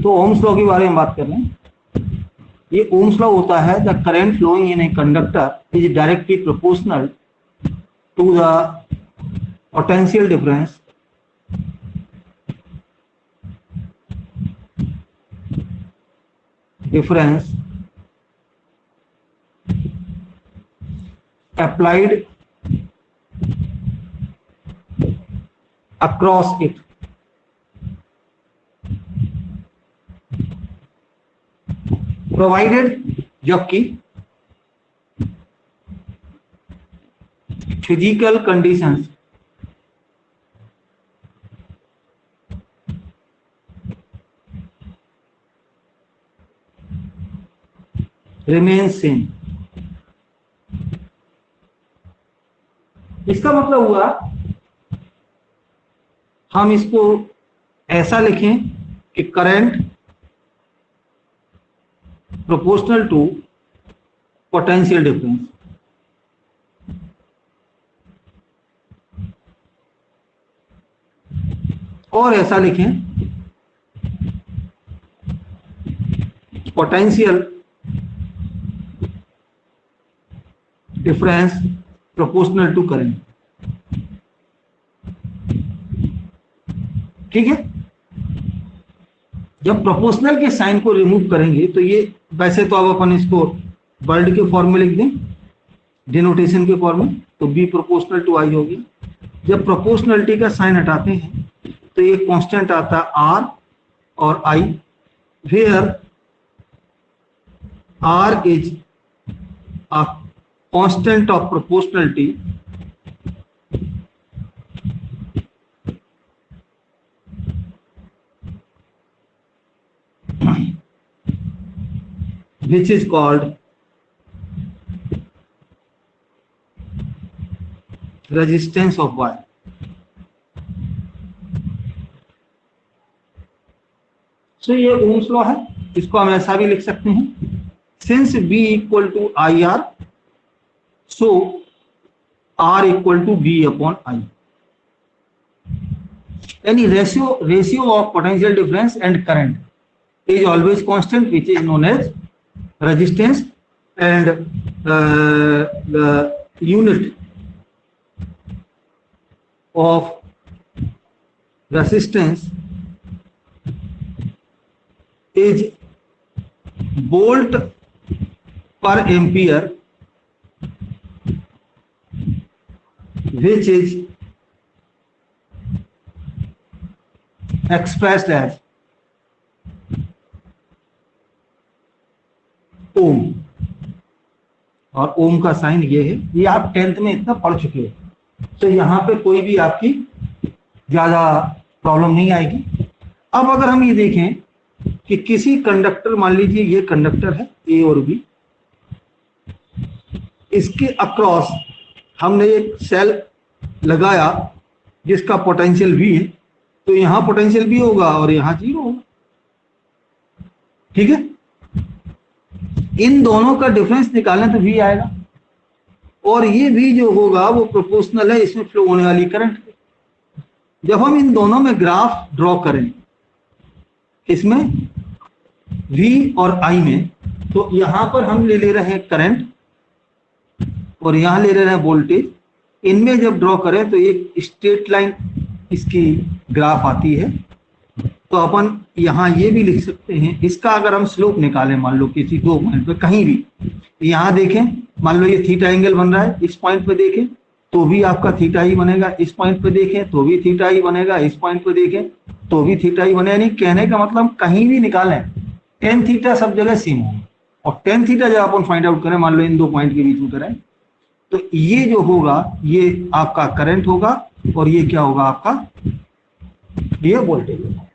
तो Ohm's law के बारे में बात कर रहे हैं। ये ओम्स लॉ होता है, the current flowing in a conductor is directly proportional to the potential difference applied across it. Provided जबकि physical conditions remain same. इसका मतलब हुआ हम इसको ऐसा लिखें कि current proportional to potential difference. और ऐसा लिखें potential difference proportional to current. ठीक है। जब प्रोपोर्शनल के साइन को रिमूव करेंगे तो ये, वैसे तो अब अपन इसको वर्ड के फॉर्म में लिख दें, डिनोटेशन के फॉर्म में, तो बी प्रोपोर्शनल टू आई होगी। जब प्रोपोर्शनलिटी का साइन हटाते हैं तो ये कांस्टेंट आता है आर और I, where R is a constant of proportionality which is called resistance of wire. So ये ओम्स लॉ है, इसको हम ऐसा भी लिख सकते हैं, since B equal to IR, so R equal to V upon I. Any ratio of potential difference and current is always constant, which is known as resistance, and the unit of resistance is volt per ampere, which is expressed as ओम। और ओम का sign ये है, ये आप 10th में इतना पढ़ चुके हैं, तो यहाँ पे कोई भी आपकी ज्यादा प्रॉब्लम नहीं आएगी। अब अगर हम ये देखें कि किसी कंडक्टर, मान लीजिए ये कंडक्टर है ए और बी, इसके अक्रॉस हमने एक सेल लगाया जिसका पोटेंशियल V है, तो यहाँ पोटेंशियल V होगा और यहाँ 0 होगा। ठीक है। इन दोनों का डिफरेंस निकालना तो V आएगा, और ये V जो होगा वो प्रोपोर्शनल है इसमें फ्लो होने वाली करंट। जब हम इन दोनों में ग्राफ ड्रॉ करें, इसमें V और I में, तो यहां पर हम ले रहे हैं करंट और यहां ले रहे हैं वोल्टेज। इनमें जब ड्रॉ करें तो एक स्ट्रेट लाइन इसकी ग्राफ आती है, तो अपन यहाँ ये भी लिख सकते हैं, इसका अगर हम स्लोप निकालें, मान लो किसी दो पॉइंट पे कहीं भी, यहाँ देखें, मान लो ये थीटा एंगल बन रहा है, इस पॉइंट पे देखें तो भी आपका थीटा ही बनेगा, इस पॉइंट पे देखें तो भी थीटा ही बनेगा, इस पॉइंट पे देखें तो भी थीटा ही बनेगा। यानी कहने का मतलब कहीं भी निकालें टेन थीटा सब जगह सेम होगा, और टेन थीटा जब अपन फाइंड आउट करें, मान लो इन दो पॉइंट के बीच में करें, तो ये जो होगा ये आपका करंट होगा, और ये क्या होगा आपका, ये वोल्टेज होगा।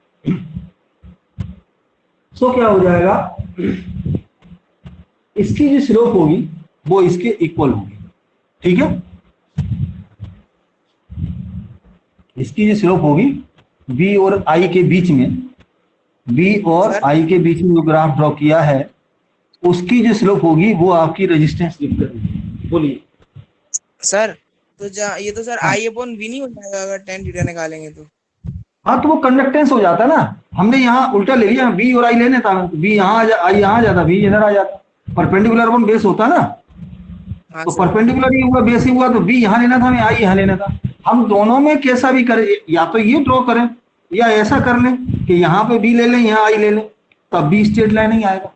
सो क्या हो जाएगा, इसकी जो स्लोप होगी वो इसके इक्वल होगी। ठीक है। इसकी जो स्लोप होगी बी और आई के बीच में, बी और आई के बीच में जो ग्राफ ड्रॉ किया है, उसकी जो स्लोप होगी वो आपकी रेजिस्टेंस लिख करेगी। बोलिए सर। तो ये तो सर आई अपॉन वी नहीं हो जाएगा अगर टेन थीटा निकालेंगे तो? हाँ तो वो कंडक्टेंस हो जाता ना, हमने यहाँ उल्टा ले लिया, बी और आई लेने था, बी यहाँ आई यहाँ आ जाता, बी इधर आ जाता, परपेंडिकुलर अपन बेस होता ना, हाँ तो सर। परपेंडिकुलर ही हुआ, बेस ही हुआ, तो बी यहाँ लेना था, हमें आई यहाँ लेना था। हम दोनों में कैसा भी करें, या तो ये ड्रॉ करें या ऐसा कर लें कि यहाँ पे बी ले लें, यहाँ आई ले लें, तब बी स्ट्रेट लाइन ही आएगा।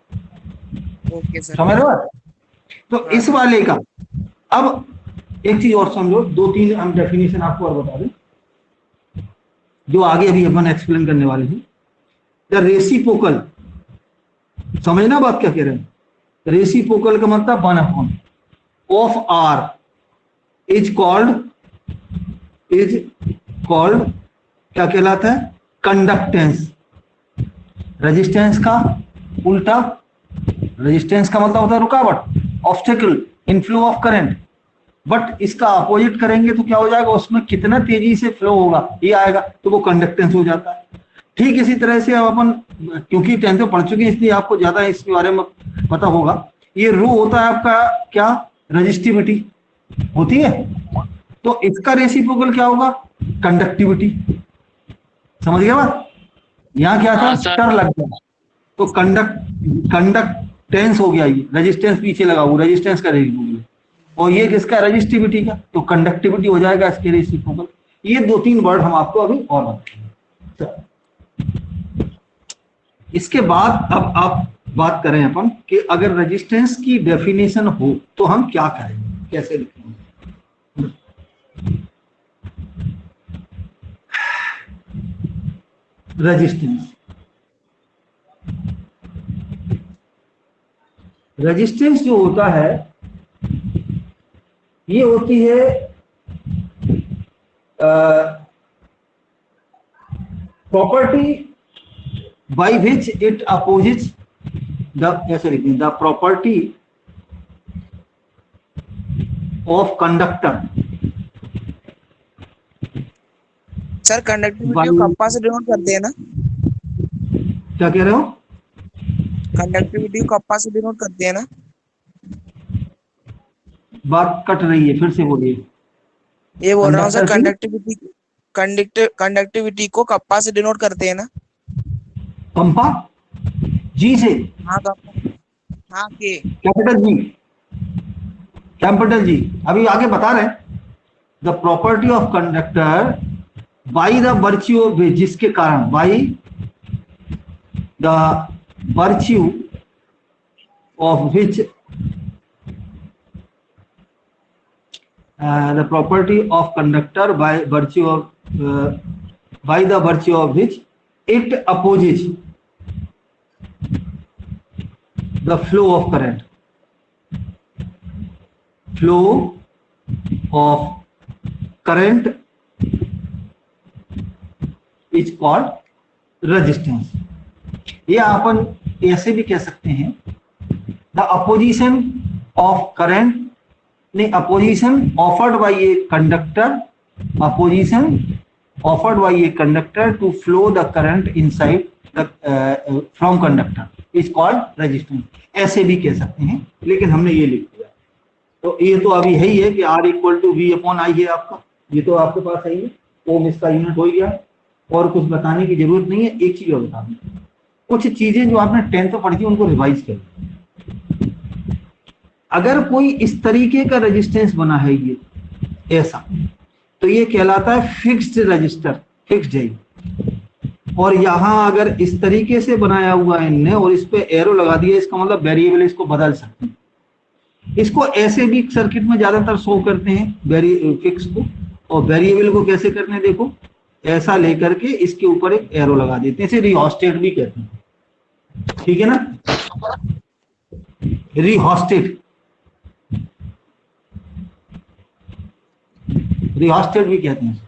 Okay sir. समझ रहे हो? तो हाँ इस सर। वाले का अब एक चीज और समझो, 2-3 हम डेफिनेशन आपको और बता दें जो आगे अभी अपन एक्सप्लेन करने वाले हैं। द रेसिप्रोकल, समझना बात क्या कह रहे हैं? रेसिप्रोकल का मतलब 1/, ऑफ आर इज कॉल्ड क्या कहलाता है? कंडक्टेंस। रेजिस्टेंस का उल्टा, रेजिस्टेंस का मतलब होता है रुकावट, obstacle in flow of current, but इसका अपोजिट करेंगे तो क्या हो जाएगा, उसमें कितना तेजी से फ्लो होगा ये आएगा, तो वो कंडक्टेंस हो जाता है। ठीक इसी तरह से अब अपन, क्योंकि 10th में पढ़ चुके हैं इसलिए आपको ज्यादा इसके बारे में पता होगा, ये रो होता है आपका क्या, रजिस्टिविटी होती है, तो इसका रेसिप्रोकल क्या होगा, कंडक्टिविटी। समझ गया बात? यहाँ क्या था, हाँ सर। टर लग गया, तो कंडक्टेंस हो गया, ये रेजिस्टेंस पीछे लगा हुआ, रेजिस्टेंस का रेसिप्रोकल, और ये किसका, रजिस्टिविटी का, तो कंडक्टिविटी हो जाएगा इसके रेसिप्रोकल। ये 2-3 वर्ड हम आपको अभी और बताएंगे। इसके बाद अब आप बात करें अपन कि अगर रेजिस्टेंस की डेफिनेशन हो तो हम क्या करेंगे, कैसे लिखेंगे। रेजिस्टेंस, रेजिस्टेंस जो होता है ये होती है property by which it opposites the, कैसे लिखें, the property of conductor. Sir conductivity को कप्पा से डिनोट करते हैं ना? क्या कह रहे हो? कंडक्टिविटी को कप्पा से डिनोट करते हैं ना? बात कट रही है, फिर से बोलिए। ये बोल रहा हूँ सर, कंडक्टर कंडक्टिविटी को कप्पा से डिनोट करते हैं ना? कंपा, जी से, हाँ कप्पा, हाँ के, कैपिटल जी, कैपिटल जी। अभी आगे बता रहे हैं, the property of conductor by the virtue of which, जिसके कारण, by the virtue of which, the property of conductor by virtue of which it opposes the flow of current, flow of current is called resistance। ये अपन ऐसे भी कह सकते हैं, the opposition of current, नहीं, opposition offered by a conductor, opposition offered by a conductor to flow the current inside the from conductor is called resistance. ऐसे भी कह सकते हैं, लेकिन हमने ये लिख दिया, तो ये तो अभी है ही है कि R = V/I है आपका, ये तो आपके पास है ही है, ओम इसका यूनिट हो गया, और कुछ बताने की जरूरत नहीं है। एक चीज और बता दूं, कुछ चीजें जो आपने 10th में पढ़ी थी उनको रिवाइज कर, अगर कोई इस तरीके का रेजिस्टेंस बना है ये ऐसा, तो ये कहलाता है फिक्स्ड रजिस्टर, फिक्स्ड है। और यहां अगर इस तरीके से बनाया हुआ है इनने और इस पे एरो लगा दिया, इसका मतलब वेरिएबल इसको बदल सकते हैं। इसको ऐसे भी सर्किट में ज्यादातर शो करते हैं फिक्स को, और वेरिएबल को कैसे करते हैं, देखो ऐसा लेकर के इसके ऊपर एक एरो लगा देते हैं, इसे रिहोस्टेट भी कहते हैं, ठीक है ना, रिहोस्टेट, रिहोस्टेट भी कहते हैं,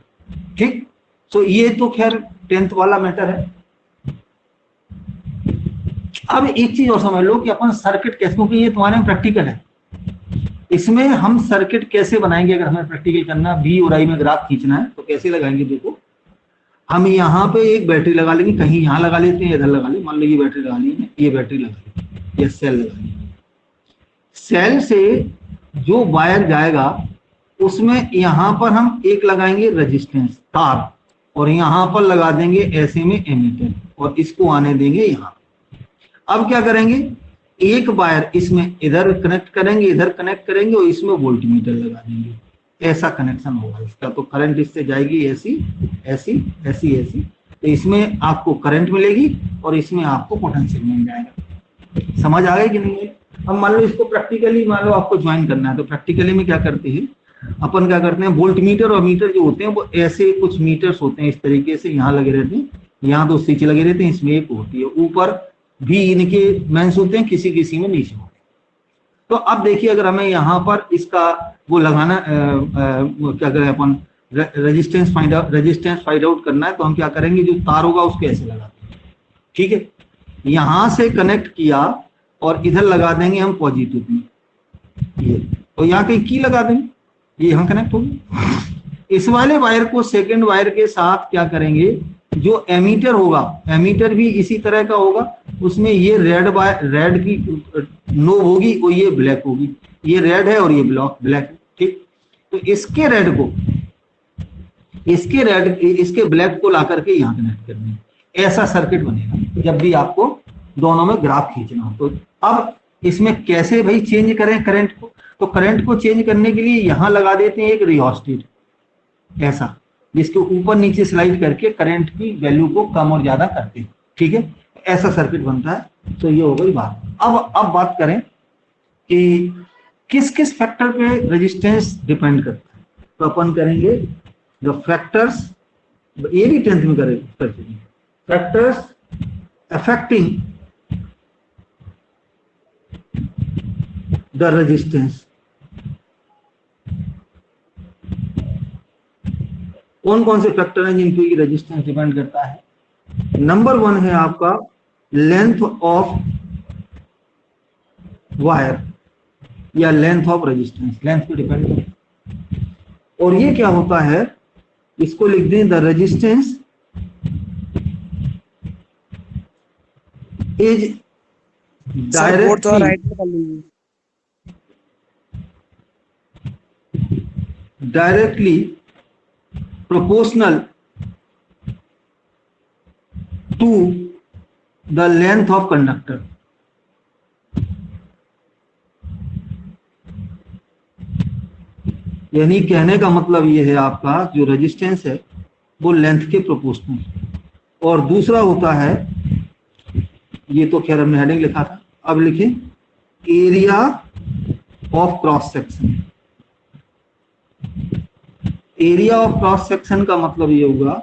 ठीक। तो ये तो खैर 10th वाला मैटर है। अब एक चीज और समझ लो कि अपन सर्किट कैसे, क्योंकि ये तुम्हारे में प्रैक्टिकल है, इसमें हम सर्किट कैसे बनाएंगे, अगर हमें प्रैक्टिकल करना, V और I में ग्राफ खींचना है तो कैसे लगाएंगे। देखो हम यहाँ पे एक बैटरी लगा लेंगे, कहीं यहाँ लगा लेते हैं, इधर लगा ले, मान लो ये बैटरी लगा ली, ये बैटरी लगा ली, ये सेल लगा ली, सेल से जो वायर जाएगा उसमें यहां पर हम एक लगाएंगे रेजिस्टेंस तार, और यहाँ पर लगा देंगे ऐसे में एमीटर और इसको आने देंगे यहाँ। अब क्या करेंगे, एक वायर इसमें इधर कनेक्ट करेंगे, इधर कनेक्ट करेंगे और इसमें वोल्टमीटर लगा देंगे। ऐसा कनेक्शन होगा इसका। तो करंट इससे जाएगी ऐसी ऐसी ऐसी ऐसी, तो इसमें आपको करंट मिलेगी और इसमें आपको पोटेंशियल मिल जाएगा। समझ आ गई कि नहीं है? अब मान लो इसको प्रैक्टिकली मान लो आपको ज्वाइन करना है, तो प्रैक्टिकली में क्या करते हैं अपन, क्या करते हैं, वोल्ट मीटर और मीटर जो होते हैं वो ऐसे कुछ मीटर्स होते हैं इस तरीके से यहाँ लगे रहते हैं, यहाँ 2 स्विच लगे रहते हैं, इसमें एक होती है, ऊपर भी इनके मेंस होते हैं, किसी किसी में नीचे होते हैं। तो अब देखिए अगर हमें यहाँ पर इसका वो लगाना क्या करें अपन, रेजिस्टेंस फाइंड आउट करना है, तो हम क्या करेंगे, जो तार होगा उसको ऐसे लगाते हैं। ठीक है, यहां से कनेक्ट किया और इधर लगा देंगे हम पॉजिटिव में ये, और यहाँ कहीं की लगा देंगे, ये यहाँ कनेक्ट होगी। इस वाले वायर को सेकंड वायर के साथ क्या करेंगे, जो एमीटर होगा, एमीटर भी इसी तरह का होगा, उसमें ये रेड की नोब होगी और ये ब्लैक होगी, ये रेड है और ये ब्लैक है। ठीक, तो इसके रेड को इसके ब्लैक को ला करके यहाँ कनेक्ट कर देंगे। ऐसा सर्किट बनेगा जब भी आपको दोनों में ग्राफ खींचना हो। तो अब इसमें कैसे भाई चेंज करें करंट को, तो करंट को चेंज करने के लिए यहां लगा देते हैं एक रियोस्टेट ऐसा, जिसके ऊपर नीचे स्लाइड करके करंट की वैल्यू को कम और ज्यादा करते हैं। ठीक है, ऐसा सर्किट बनता है। तो ये हो गई बात। अब बात करें कि किस किस फैक्टर पे रेजिस्टेंस डिपेंड करता है, तो अपन करेंगे द फैक्टर्स, ये भी 10th में करेंगे, फैक्टर्स अफेक्टिंग द रेजिस्टेंस। कौन कौन से फैक्टर हैं जिन पे रेजिस्टेंस डिपेंड करता है? नंबर 1 है आपका लेंथ ऑफ वायर या लेंथ ऑफ रेजिस्टेंस, लेंथ पे डिपेंड करता है। और ये क्या होता है, इसको लिख दें the resistance is directly proportional to the length of conductor। यानी कहने का मतलब ये है आपका जो रेजिस्टेंस है वो लेंथ के प्रोपोर्शनल। और दूसरा होता है, ये तो खैर हमने हेडिंग लिखा था, अब लिखें area of cross section. Area of cross section का मतलब ये होगा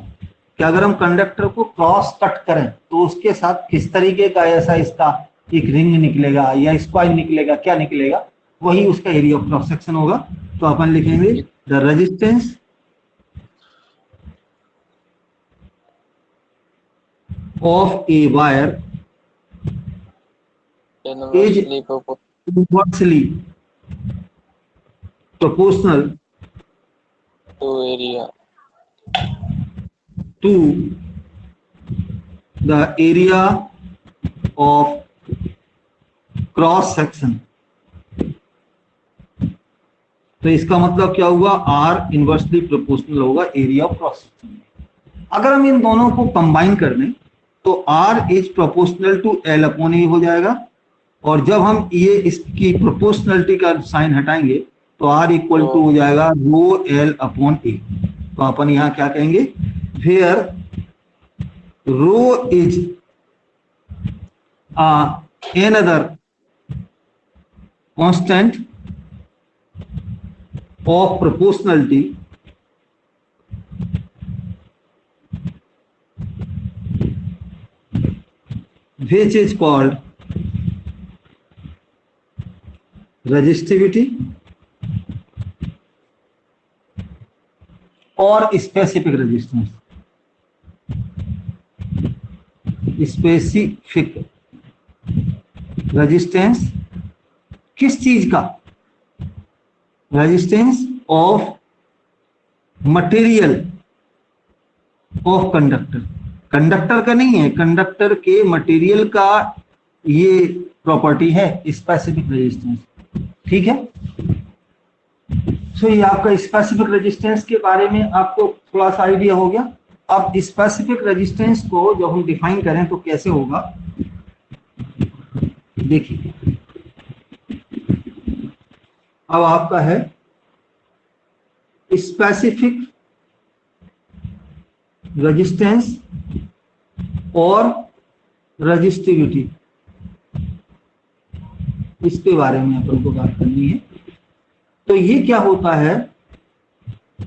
कि अगर हम कंडक्टर को क्रॉस कट करें तो उसके साथ किस तरीके का ऐसा इसका एक रिंग निकलेगा या स्क्वायर निकलेगा, क्या निकलेगा, वही उसका एरिया ऑफ क्रॉस सेक्शन होगा। तो अपन लिखेंगे the resistance of a wire is inversely proportional to the area of cross section। तो इसका मतलब क्या हुआ, R इनवर्सली प्रोपोर्शनल होगा एरिया ऑफ क्रॉस सेक्शन। अगर हम इन दोनों को कंबाइन कर दें तो R is proportional to L upon A हो जाएगा, और जब हम ये इसकी प्रोपोर्शनलिटी का साइन हटाएंगे तो R इक्वल टू हो जाएगा रो L अपॉन ए। तो अपन यहां क्या कहेंगे, where rho is another constant of proportionality which is called resistivity और स्पेसिफिक रेजिस्टेंस। स्पेसिफिक रेजिस्टेंस किस चीज का, resistance of material of conductor, conductor का नहीं है, कंडक्टर के मटेरियल का ये प्रॉपर्टी है स्पेसिफिक रेजिस्टेंस। ठीक है, तो ये आपका स्पेसिफिक रेजिस्टेंस के बारे में आपको थोड़ा सा आइडिया हो गया। अब स्पेसिफिक रेजिस्टेंस को जब हम डिफाइन करें तो कैसे होगा, देखिए अब आपका है स्पेसिफिक रेजिस्टेंस और रजिस्टिविटी, इसके बारे में अपन को बात करनी है। तो ये क्या होता है,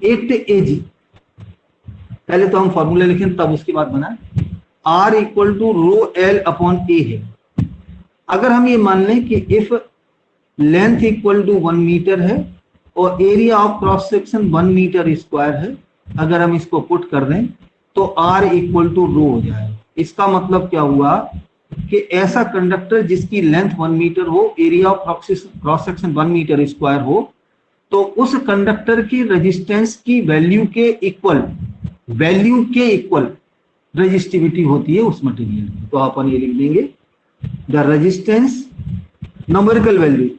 एक्ट एजी, पहले तो हम फॉर्मूला लिखें तब उसके बाद बनाए, R equal to rho L upon A है। अगर हम ये मान लें कि if length equal to 1 metre है और area of cross section 1 metre square है, अगर हम इसको पुट कर दें तो R इक्वल टू रो हो जाएगा। इसका मतलब क्या हुआ कि ऐसा कंडक्टर जिसकी लेंथ 1 मीटर हो, area of cross section 1 metre square हो, तो उस कंडक्टर की रेजिस्टेंस की वैल्यू के इक्वल रेजिस्टिविटी होती है उस मटेरियल की। तो अपन ये लिख देंगे द रेजिस्टेंस, न्यूमेरिकल वैल्यू,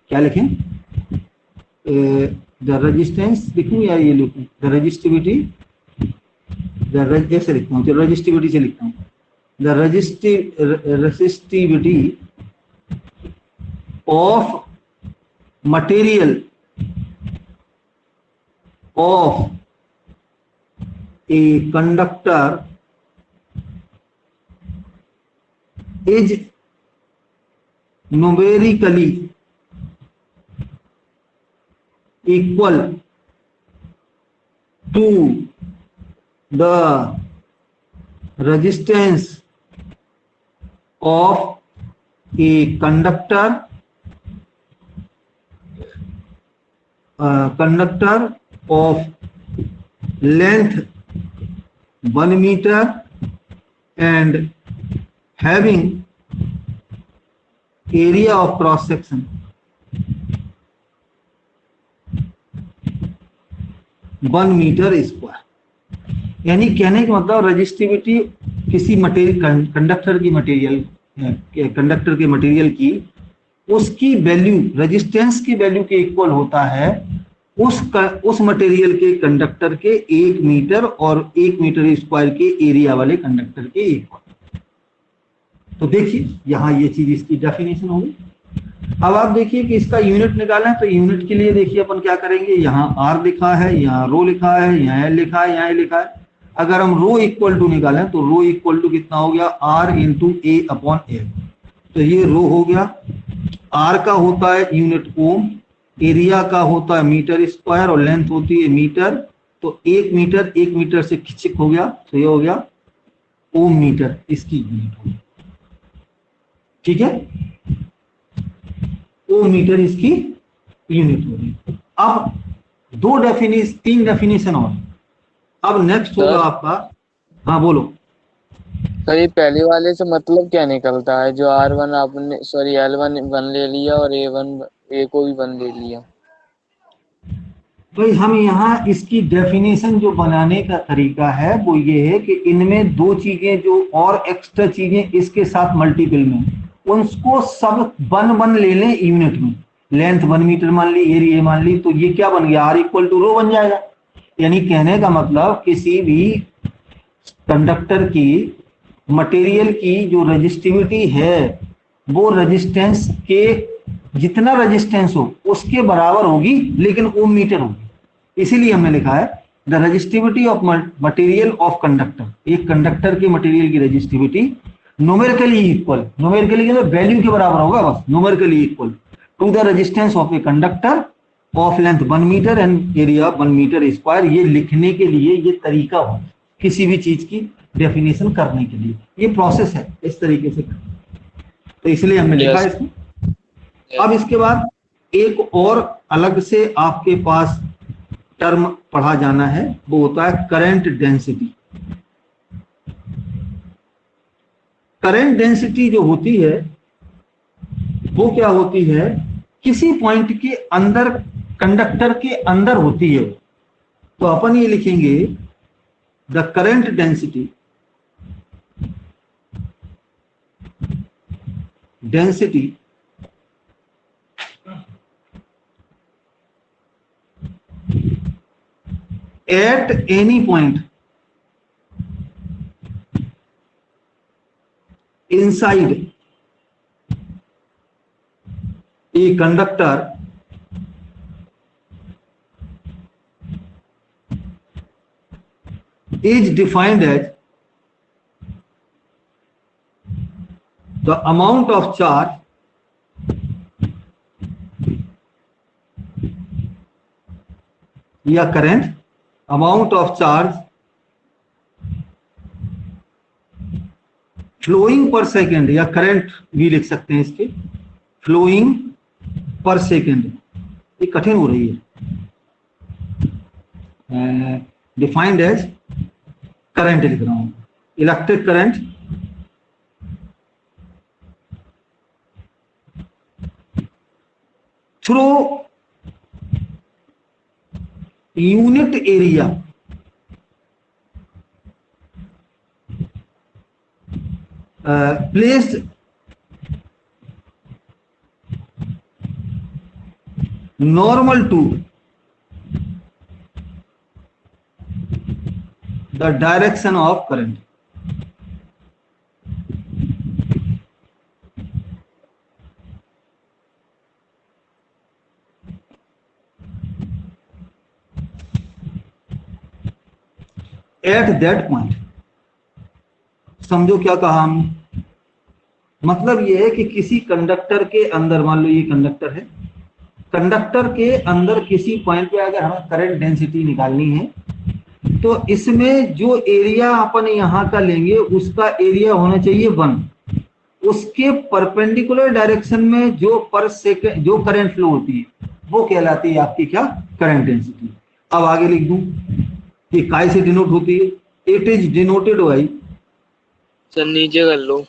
क्या लिखें, द रेजिस्टेंस लिखूं या ये लिखूं, द रेजिस्टिविटी, ऐसे लिखता हूँ, तो रेजिस्टिविटी से लिखता हूँ, the resistivity of material of a conductor is numerically equal to the resistance of a conductor of length 1 meter and having area of cross section 1 metre square. यानी कहने का मतलब रेजिस्टिविटी किसी मटेरियल कंडक्टर के material की उसकी value, resistance की value के इक्वल होता है उस मटेरियल के कंडक्टर के 1 मीटर और 1 मीटर स्क्वायर के एरिया वाले कंडक्टर के इक्वल। तो देखिए यहां ये चीज, इसकी डेफिनेशन होगी। अब आप देखिए कि इसका यूनिट निकालना है, तो यूनिट के लिए देखिए अपन क्या करेंगे, यहाँ R लिखा है, यहाँ रो लिखा है, यहाँ L लिखा है, यहाँ A लिखा है। अगर हम रो इक्वल टू निकालें तो रो इक्वल टू कितना हो गया, R इंटू ए अपॉन एल। तो ये रो हो गया, R का होता है यूनिट ओम, एरिया का होता है मीटर स्क्वायर और लेंथ होती है मीटर। तो 1 मीटर से खिचक हो गया, तो ये हो गया ओम मीटर, इसकी यूनिट होगी। ठीक है, ओम मीटर इसकी यूनिट होगी। अब 3 डेफिनेशन और। अब नेक्स्ट होगा आपका, हाँ बोलो। तो ये पहले वाले से मतलब क्या निकलता है, जो R1 आपने L1 1 ले लिया और A को भी 1 ले लिया। तो हम यहाँ इसकी डेफिनेशन जो बनाने का तरीका है वो ये है कि इनमें 2 चीजें जो और एक्स्ट्रा चीजें इसके साथ मल्टीपल में, उनको सब 1 ले लें यूनिट में। लेंथ 1 मीटर मान ली, एरिया मान ली, तो ये क्या बन गया, R इक्वल टू रो बन जाएगा। यानी कहने का मतलब किसी भी कंडक्टर की मटेरियल की जो रेजिस्टिविटी है वो रेजिस्टेंस के जितना रेजिस्टेंस हो उसके बराबर होगी, लेकिन ओम मीटर होगी। इसीलिए हमने लिखा है the resistivity of material of conductor. एक कंडक्टर के मटेरियल की resistivity numerically equal, numerically value के बराबर होगा बस, numerically equal to the resistance of a conductor of length 1 metre and area 1 metre square. ये लिखने के लिए ये तरीका हो किसी भी चीज की डेफिनेशन करने के लिए, ये प्रोसेस है इस तरीके से, तो इसलिए हमने लिखा है इसको। अब इसके बाद एक और अलग से आपके पास टर्म पढ़ा जाना है, वो होता है करंट डेंसिटी। करंट डेंसिटी जो होती है वो क्या होती है, किसी पॉइंट के अंदर, कंडक्टर के अंदर होती है। तो अपन ये लिखेंगे the current density, at any point inside a conductor is defined as the amount of charge या current, amount of charge flowing per second, या करंट भी लिख सकते हैं इसके, flowing per second, ये कठिन हो रही है, डिफाइंड एज करंट लिख रहा हूं, electric current through unit area placed normal to the direction of current. At that point, समझो क्या कहा हमने, मतलब ये है कि किसी कंडक्टर के अंदर, मान लो ये कंडक्टर है, कंडक्टर के अंदर किसी पॉइंट पे अगर हमें करंट डेंसिटी निकालनी है तो इसमें जो एरिया अपन यहां का लेंगे उसका एरिया होना चाहिए 1, उसके परपेंडिकुलर डायरेक्शन में जो पर सेकंड जो करंट फ्लो होती है वो कहलाती है आपकी क्या, करंट डेंसिटी। अब आगे लिख दूं कि काय से डिनोट होती है, it is denoted by, sir नीचे कर लो,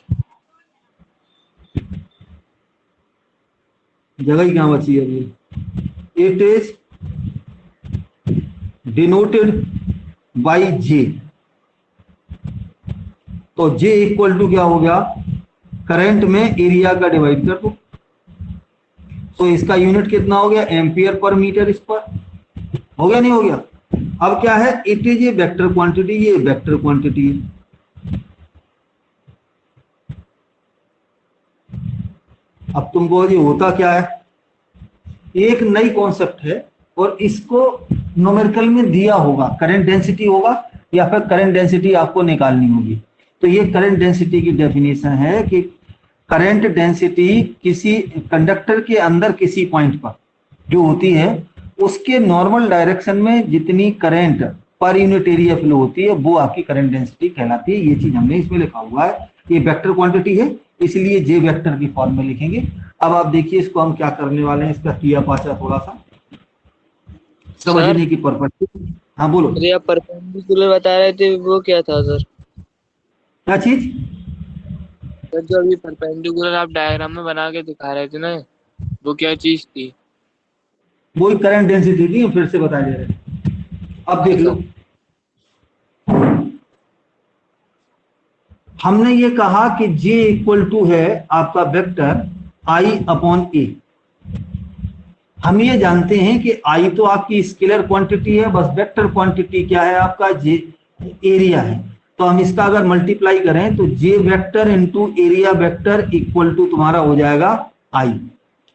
जगह ही कहां बची है अभी, it is denoted by J, तो जे इक्वल टू क्या हो गया, करंट में एरिया का डिवाइड कर दो, तो इसका यूनिट कितना हो गया, एम्पियर पर मीटर स्क्वायर, हो गया नहीं हो गया। अब क्या है, it is a vector quantity, ये वेक्टर क्वांटिटी है, अब तुमको ये होता क्या है, एक नई कॉन्सेप्ट है और इसको न्यूमेरिकल में दिया होगा, करंट डेंसिटी होगा या फिर करंट डेंसिटी आपको निकालनी होगी। तो ये करंट डेंसिटी की डेफिनेशन है कि करंट डेंसिटी किसी कंडक्टर के अंदर किसी पॉइंट पर जो होती है उसके नॉर्मल डायरेक्शन में जितनी current per unit area flow होती है वो आपकी करंट डेंसिटी कहलाती है। ये चीज हमने इसमें लिखा हुआ है, ये वेक्टर क्वांटिटी है इसलिए जे वेक्टर की फॉर्म में लिखेंगे। अब आप देखिए इसको हम क्या करने वाले हैं, इसका किया पाचा थोड़ा सा समझने की पर्पज। हाँ बोलो। अरे आप परपेंडिकुलर बता रहे थे वो क्या था सर? क्या चीज? सर जो अभी परपेंडिकुलर आप डायग्राम में बना के दिखा रहे थे ना, वो क्या चीज थी? वही करंट डेंसिटी थी, फिर से बता दे रहे। अब देख लो, हमने ये कहा कि J इक्वल टू है आपका वेक्टर I अपॉन ए। हम ये जानते हैं कि I तो आपकी स्केलर क्वांटिटी है, बस वेक्टर क्वांटिटी क्या है आपका, J एरिया है। तो हम इसका अगर मल्टीप्लाई करें तो J vector into area vector equal to तुम्हारा हो जाएगा I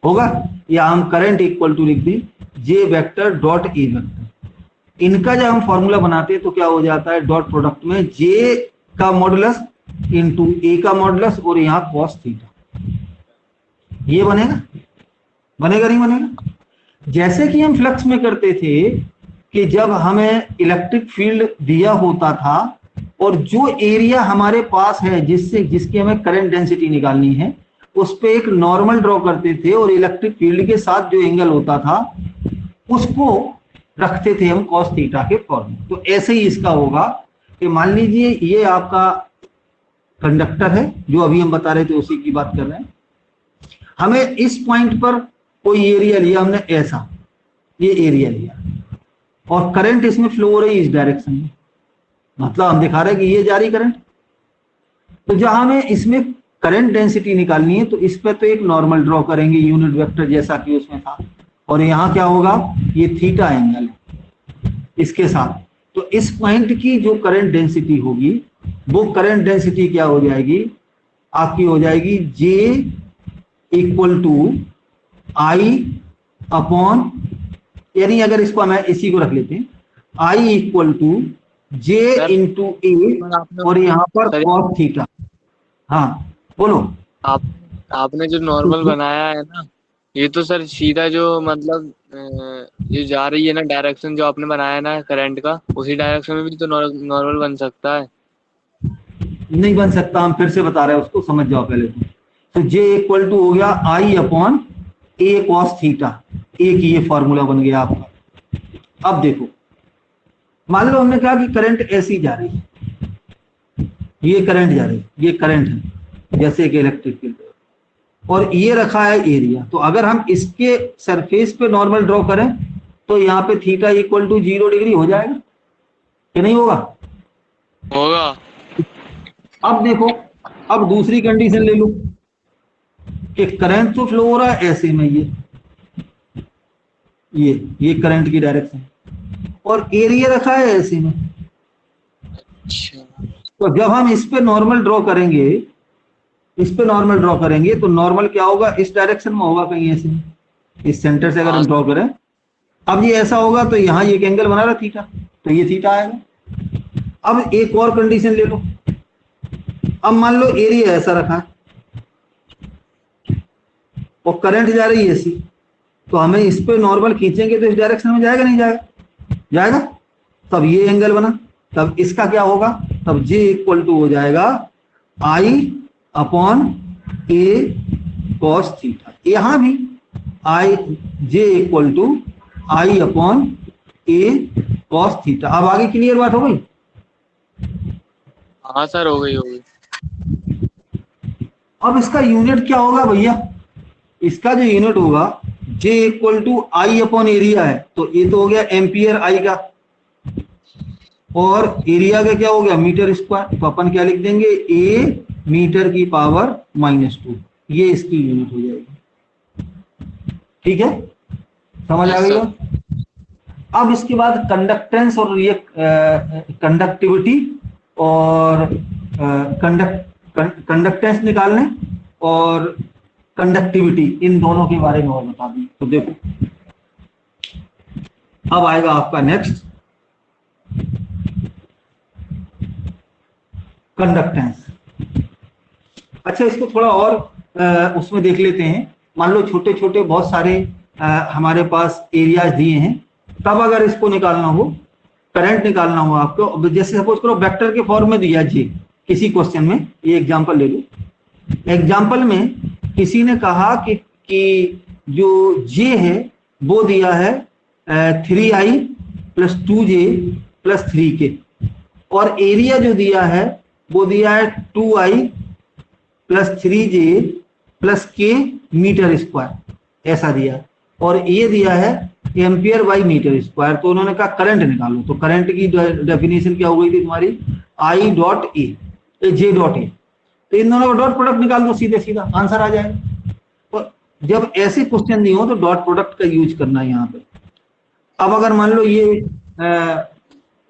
होगा, या हम करंट इक्वल टू लिख दें J vector dot A vector. इनका जब हम फॉर्मूला बनाते हैं तो क्या हो जाता है, डॉट प्रोडक्ट में J का मॉडुलस इंटू ए का मॉडुलस और यहाँ कॉस थीटा, ये बनेगा, बनेगा नहीं बनेगा? जैसे कि हम फ्लक्स में करते थे कि जब हमें इलेक्ट्रिक फील्ड दिया होता था और जो एरिया हमारे पास है जिसकी हमें करंट डेंसिटी निकालनी है उस पे एक नॉर्मल ड्रॉ करते थे और इलेक्ट्रिक फील्ड के साथ जो एंगल होता था उसको रखते थे हम कॉस थीटा के फॉर्म में। तो ऐसे ही इसका होगा कि मान लीजिए ये आपका कंडक्टर है जो अभी हम बता रहे थे उसी की बात कर रहे हैं। हमें इस पॉइंट पर कोई एरिया लिया हमने, ऐसा ये एरिया लिया और करंट इसमें फ्लो हो रही है इस डायरेक्शन में, मतलब हम दिखा रहे हैं कि ये जारी करंट। तो जहां हमें इसमें करंट डेंसिटी निकालनी है तो इस पे तो एक नॉर्मल ड्रॉ करेंगे यूनिट वेक्टर जैसा कि उसमें था, और यहाँ क्या होगा, ये थीटा एंगल है इसके साथ, तो इस पॉइंट की जो करंट डेंसिटी होगी वो करंट डेंसिटी क्या हो जाएगी आपकी, हो जाएगी J equal to I upon, यानी अगर इसको हम इसी को रख लेते हैं, I equal to J sir into A आपने और यहाँ पर सर कॉस थीटा। हाँ बोलो। आप आपने जो नॉर्मल बनाया है ना, ये तो सर सीधा जो मतलब ये जा रही है ना डायरेक्शन जो आपने बनाया है ना करंट का, उसी डायरेक्शन में भी तो नॉर्मल बन सकता है। नहीं बन सकता, हम फिर से बता रहे हैं, उसको समझ जाओ पहले तो J इक्वल टू हो गया I upon A cos theta, एक ये फॉर्मूला बन गया आपका। अब देखो, मान लो हमने कहा कि करंट ऐसी जा रही है, ये करंट जा रही है, ये करंट है जैसे कि इलेक्ट्रिक फील्ड, और ये रखा है एरिया। तो अगर हम इसके सरफेस पे नॉर्मल ड्रॉ करें तो यहाँ पे थीटा इक्वल टू 0 डिग्री हो जाएगा कि नहीं होगा? होगा। अब देखो, अब दूसरी कंडीशन ले लो कि करंट तो फ्लो हो रहा है ऐसे में, ये करंट की डायरेक्शन, और एरिया रखा है ऐसे में। अच्छा। तो जब हम इस पे नॉर्मल ड्रॉ करेंगे, इस पे नॉर्मल ड्रॉ करेंगे तो नॉर्मल क्या होगा, इस डायरेक्शन में होगा कहीं ऐसे, इस सेंटर से अगर हाँ हम ड्रॉ करें। अब ये ऐसा होगा तो यहाँ ये एक एंगल बना रहा थीटा, तो ये थीटा आएगा। अब एक और कंडीशन ले लो, अब मान लो एरिया ऐसा रखा है और करंट जा रही है ऐसी, तो हमें इस पे नॉर्मल खींचेंगे तो इस डायरेक्शन में जाएगा नहीं जाएगा? जाएगा। तब ये एंगल बना, तब इसका क्या होगा, तब J इक्वल टू हो जाएगा I upon A cos theta. यहां भी J equal to I upon A cos theta. अब आगे क्लियर बात हो गई? हाँ सर, हो गई हो गई। अब इसका यूनिट क्या होगा भैया, इसका जो यूनिट होगा J equal to I upon area है, तो ये तो हो गया एम्पियर आई का, और एरिया का क्या हो गया मीटर स्क्वायर, तो अपन क्या लिख देंगे A मीटर की पावर -2, ये इसकी यूनिट हो जाएगी। ठीक है, समझ आ गई? अब इसके बाद कंडक्टेंस और ये कंडक्टिविटी और कंडक्टेंस निकालने और कंडक्टिविटी, इन दोनों के बारे में और बता दी। तो देखो अब आएगा आपका नेक्स्ट कंडक्टेंस। अच्छा, इसको थोड़ा और उसमें देख लेते हैं। मान लो छोटे छोटे बहुत सारे हमारे पास एरियाज दिए हैं, तब अगर इसको निकालना हो, करंट निकालना हो आपको, जैसे सपोज करो वेक्टर के फॉर्म में दिया J किसी क्वेश्चन में, ये एग्जांपल ले लो। एग्जांपल में किसी ने कहा कि जो J है वो दिया है 3i + 2j + 3k, और एरिया जो दिया है वो दिया है 2i + 3j + k metre square, ऐसा दिया है, और ये दिया है एम्पियर बाई मीटर स्क्वायर। तो उन्होंने कहा करंट निकालो, तो करंट की डेफिनेशन क्या हो गई थी तुम्हारी, I dot A J dot A, तो इन दोनों का डॉट प्रोडक्ट निकाल दो, सीधे सीधा आंसर आ जाएगा। तो जब ऐसे क्वेश्चन नहीं हो तो डॉट प्रोडक्ट का यूज करना है यहाँ पे। अब अगर मान लो ये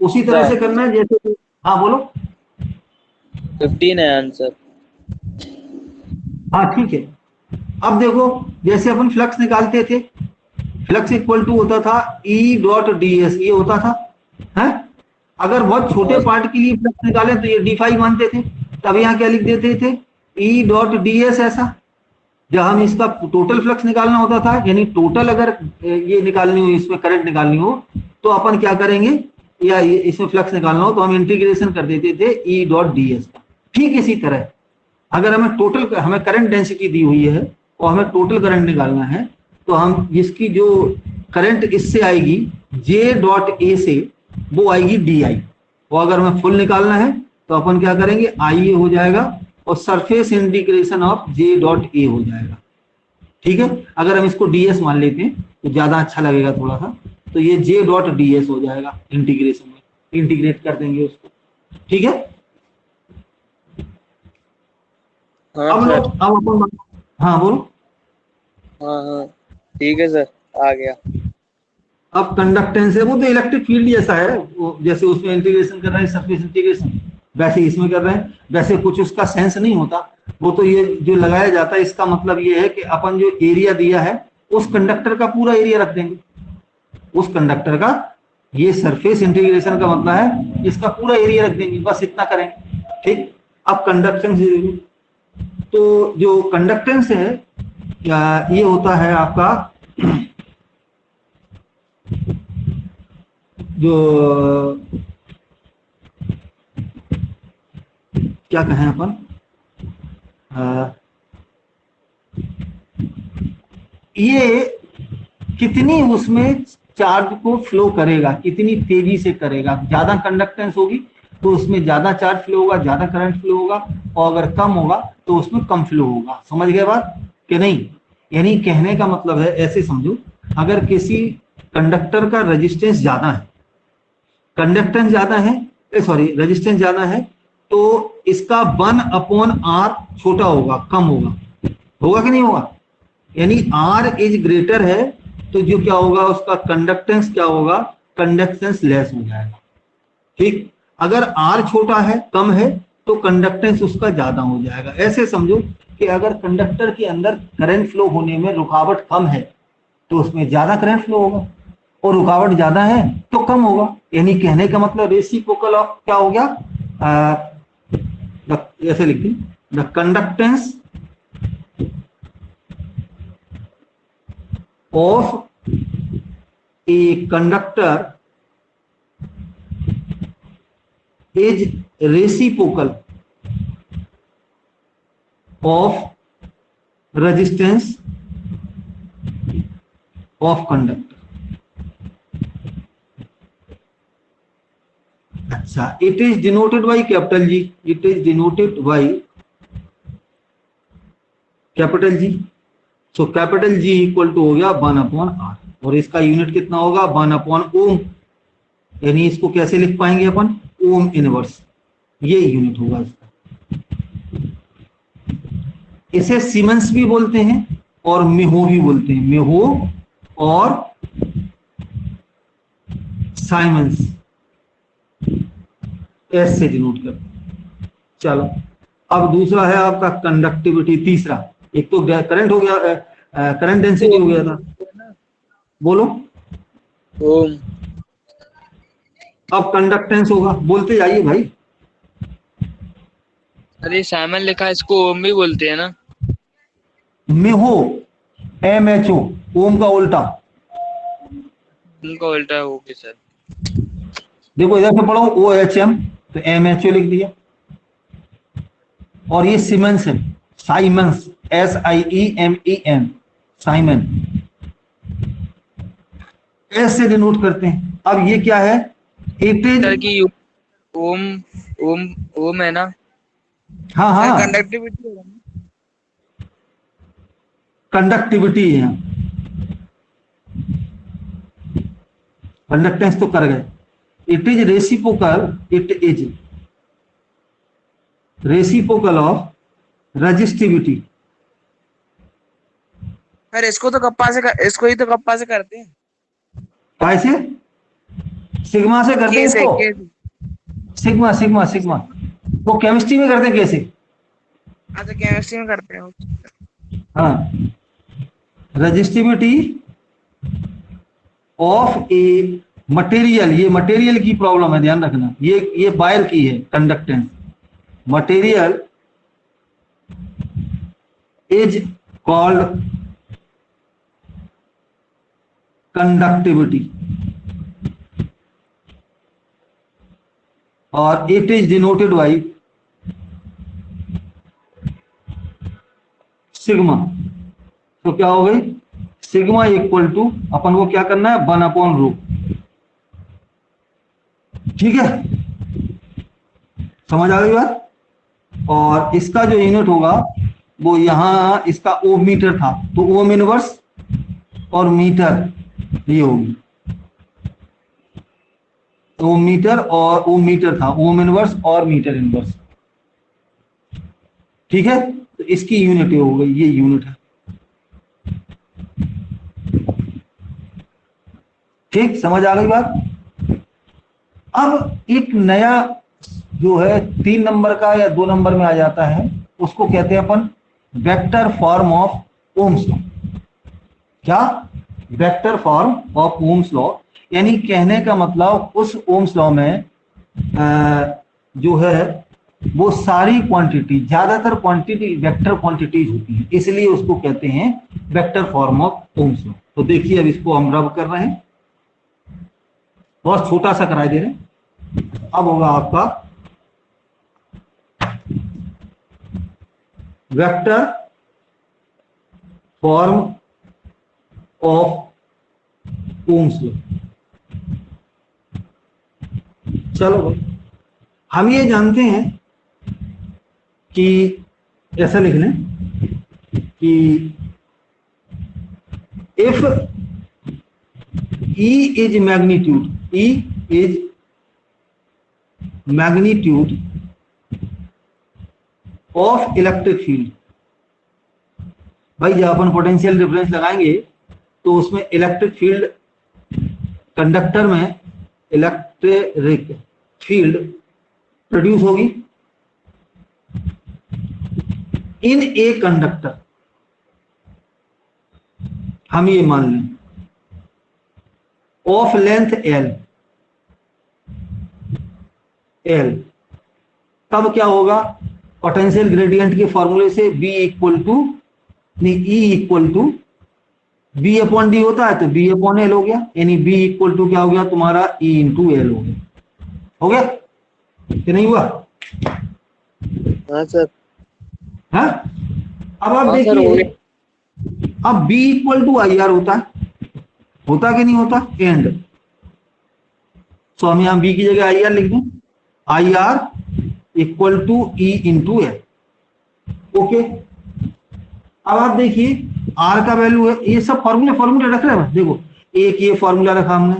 उसी तरह से करना है जैसे, हाँ बोलो। 15 है आंसर। हाँ ठीक है। अब देखो, जैसे अपन फ्लक्स निकालते थे, फ्लक्स इक्वल टू होता था E डॉट ds, ये होता था है। अगर बहुत छोटे पार्ट के लिए फ्लक्स निकाले तो ये d5 मानते थे, तब यहाँ क्या लिख देते थे E डॉट ds ऐसा। जब हम इसका टोटल फ्लक्स निकालना होता था, यानी टोटल अगर ये निकालनी हो, इसमें करंट निकालनी हो, तो अपन क्या करेंगे, या इसमें फ्लक्स निकालना हो तो हम इंटीग्रेशन कर देते थे E डॉट ds का। ठीक इसी तरह अगर हमें करंट डेंसिटी दी हुई है और हमें टोटल करंट निकालना है, तो हम इसकी जो करंट इससे आएगी J डॉट ए से, वो आएगी DI, और अगर हमें फुल निकालना है तो अपन क्या करेंगे, IA हो जाएगा और surface integration of J dot A हो जाएगा। ठीक है, अगर हम इसको DS मान लेते हैं तो ज्यादा अच्छा लगेगा थोड़ा सा, तो ये J डॉट DS हो जाएगा, इंटीग्रेशन में इंटीग्रेट कर देंगे उसको। ठीक है, हाँ अब सर। अब अपन, हाँ बोलो। हाँ हाँ ठीक है सर, आ गया। अब कंडक्टेंस है वो तो इलेक्ट्रिक फील्ड जैसा है, वो जैसे उसमें इंटीग्रेशन कर रहे हैं सरफेस इंटीग्रेशन, वैसे इसमें कर रहे हैं, वैसे कुछ उसका सेंस नहीं होता। वो तो ये जो लगाया जाता है इसका मतलब ये है कि अपन जो एरिया दिया है उस कंडक्टर का पूरा एरिया रख देंगे, उस कंडक्टर का, ये सरफेस इंटीग्रेशन का मतलब है इसका पूरा एरिया रख देंगे, बस इतना करेंगे। ठीक, अब कंडक्टेंस, तो जो कंडक्टेंस है ये होता है आपका जो क्या कहें अपन, ये कितनी उसमें चार्ज को फ्लो करेगा, कितनी तेजी से करेगा। ज्यादा कंडक्टेंस होगी तो उसमें ज्यादा चार्ज फ्लो होगा, ज्यादा करंट फ्लो होगा, और अगर कम होगा तो उसमें कम फ्लो होगा। समझ गए बात कि नहीं? यानी कहने का मतलब है, ऐसे समझो, अगर किसी कंडक्टर का रेजिस्टेंस ज्यादा है, कंडक्टेंस ज्यादा है, सॉरी रेजिस्टेंस ज्यादा है, तो इसका 1/R छोटा होगा, कम होगा, होगा कि नहीं होगा? यानी R इज ग्रेटर है तो जो क्या होगा उसका कंडक्टेंस क्या होगा, कंडक्टेंस लेस हो जाएगा। ठीक, अगर R छोटा है, कम है, तो कंडक्टेंस उसका ज्यादा हो जाएगा। ऐसे समझो कि अगर कंडक्टर के अंदर करंट फ्लो होने में रुकावट कम है तो उसमें ज्यादा करंट फ्लो होगा, और रुकावट ज्यादा है तो कम होगा। यानी कहने का मतलब रेसिप्रोकल ऑफ क्या हो गया, ऐसे लिख दी, the conductance of a conductor is reciprocal of resistance of conductor। अच्छा, it is denoted by capital G, it is denoted by capital G। so capital G equal to हो गया 1/R, और इसका यूनिट कितना होगा 1/ओम। यानी इसको कैसे लिख पाएंगे अपन, ओम इनवर्स, ये यूनिट होगा इसका। इसे सीमेंस भी बोलते हैं और मेहो भी बोलते हैं, मेहो और साइमंस, एस से डिनोट करते हैं। चलो, अब दूसरा है आपका कंडक्टिविटी, तीसरा। एक तो करंट हो गया, करंट डेंसिटी हो गया था, बोलो। ओम। अब कंडक्टेंस होगा, बोलते जाइए भाई। अरे साइमन लिखा है, इसको ओम भी बोलते हैं ना? मेहो, MHO, ओम का उल्टा। उनका उल्टा है, ओके सर। देखो इधर से पढ़ो OHM, तो MHO लिख दिया। और ये सीमेंस है, साइमंस, SIEMEN, साइमन, एस से डिनोट करते हैं। अब ये क्या है, इट इज, सर की ओम, ओम, ओम है ना? हाँ हाँ, कंडक्टिविटी होगा ना? कंडक्टिविटी है, कंडक्टेंस तो कर गए। It is reciprocal, it is reciprocal of resistivity. Sir इसको तो कप्पा से इसको ही तो कप्पा से करते हैं। कैसे? सिग्मा से करते हैं के से, इसको, के से। सिग्मा सिग्मा सिग्मा, वो केमिस्ट्री में करते हैं कैसे? अच्छा, केमिस्ट्री में करते हैं। हाँ, रेजिस्टिविटी ऑफ ए मटेरियल, ये मटेरियल की प्रॉब्लम है, ध्यान रखना, ये वायर की है conductance. Material is called conductivity, और it is denoted by sigma. तो क्या हो गई, सिग्मा इक्वल टू, अपन को क्या करना है, 1/रो। ठीक है, समझ आ गई बात? और इसका जो यूनिट होगा वो यहां, इसका ओम मीटर था, तो ओम इनवर्स और मीटर ये होगी, ओम मीटर, और ओम मीटर था, ओम इनवर्स और मीटर इनवर्स। ठीक है, तो इसकी यूनिट हो गई, ये यूनिट है। ठीक, समझ आ गई बात। अब एक नया जो है 3 नंबर का या 2 नंबर में आ जाता है, उसको कहते हैं अपन vector form of Ohm's law. क्या? Vector form of Ohm's law, यानी कहने का मतलब उस ओम्स लॉ में जो है वो सारी क्वांटिटी, ज्यादातर क्वांटिटी वेक्टर क्वांटिटीज होती है, इसलिए उसको कहते हैं vector form of Ohm's law. तो देखिए अब इसको हम रब कर रहे हैं, बहुत छोटा सा कराई दे रहे हैं। अब होगा आपका vector form of Ohm's law. चलो भाई, हम ये जानते हैं कि ऐसा लिख लें कि if E is magnitude, E is magnitude of electric field। भाई जब अपन पोटेंशियल डिफरेंस लगाएंगे तो उसमें इलेक्ट्रिक फील्ड, कंडक्टर में इलेक्ट्रिक फील्ड प्रोड्यूस होगी इन ए कंडक्टर। हम ये मान लें ऑफ लेंथ एल, तब क्या होगा? पोटेंशियल ग्रेडियंट के फॉर्मूले से B equal to E equal to B upon D होता है, तो B अपॉन एल हो गया, यानी B इक्वल टू क्या हो गया तुम्हारा E इंटू एल हो गया। हो गया कि नहीं हुआ? हाँ सर। हाँ, अब आप देखिए, अब B equal to I R होता कि नहीं होता? एंड सो हम यहां B की जगह आई आर लिख दें, I R equal to E into L. Okay, अब आप देखिए R का वैल्यू है, ये सब फॉर्मूले रख रहे हैं। देखो एक ये फॉर्मूला रखा हमने,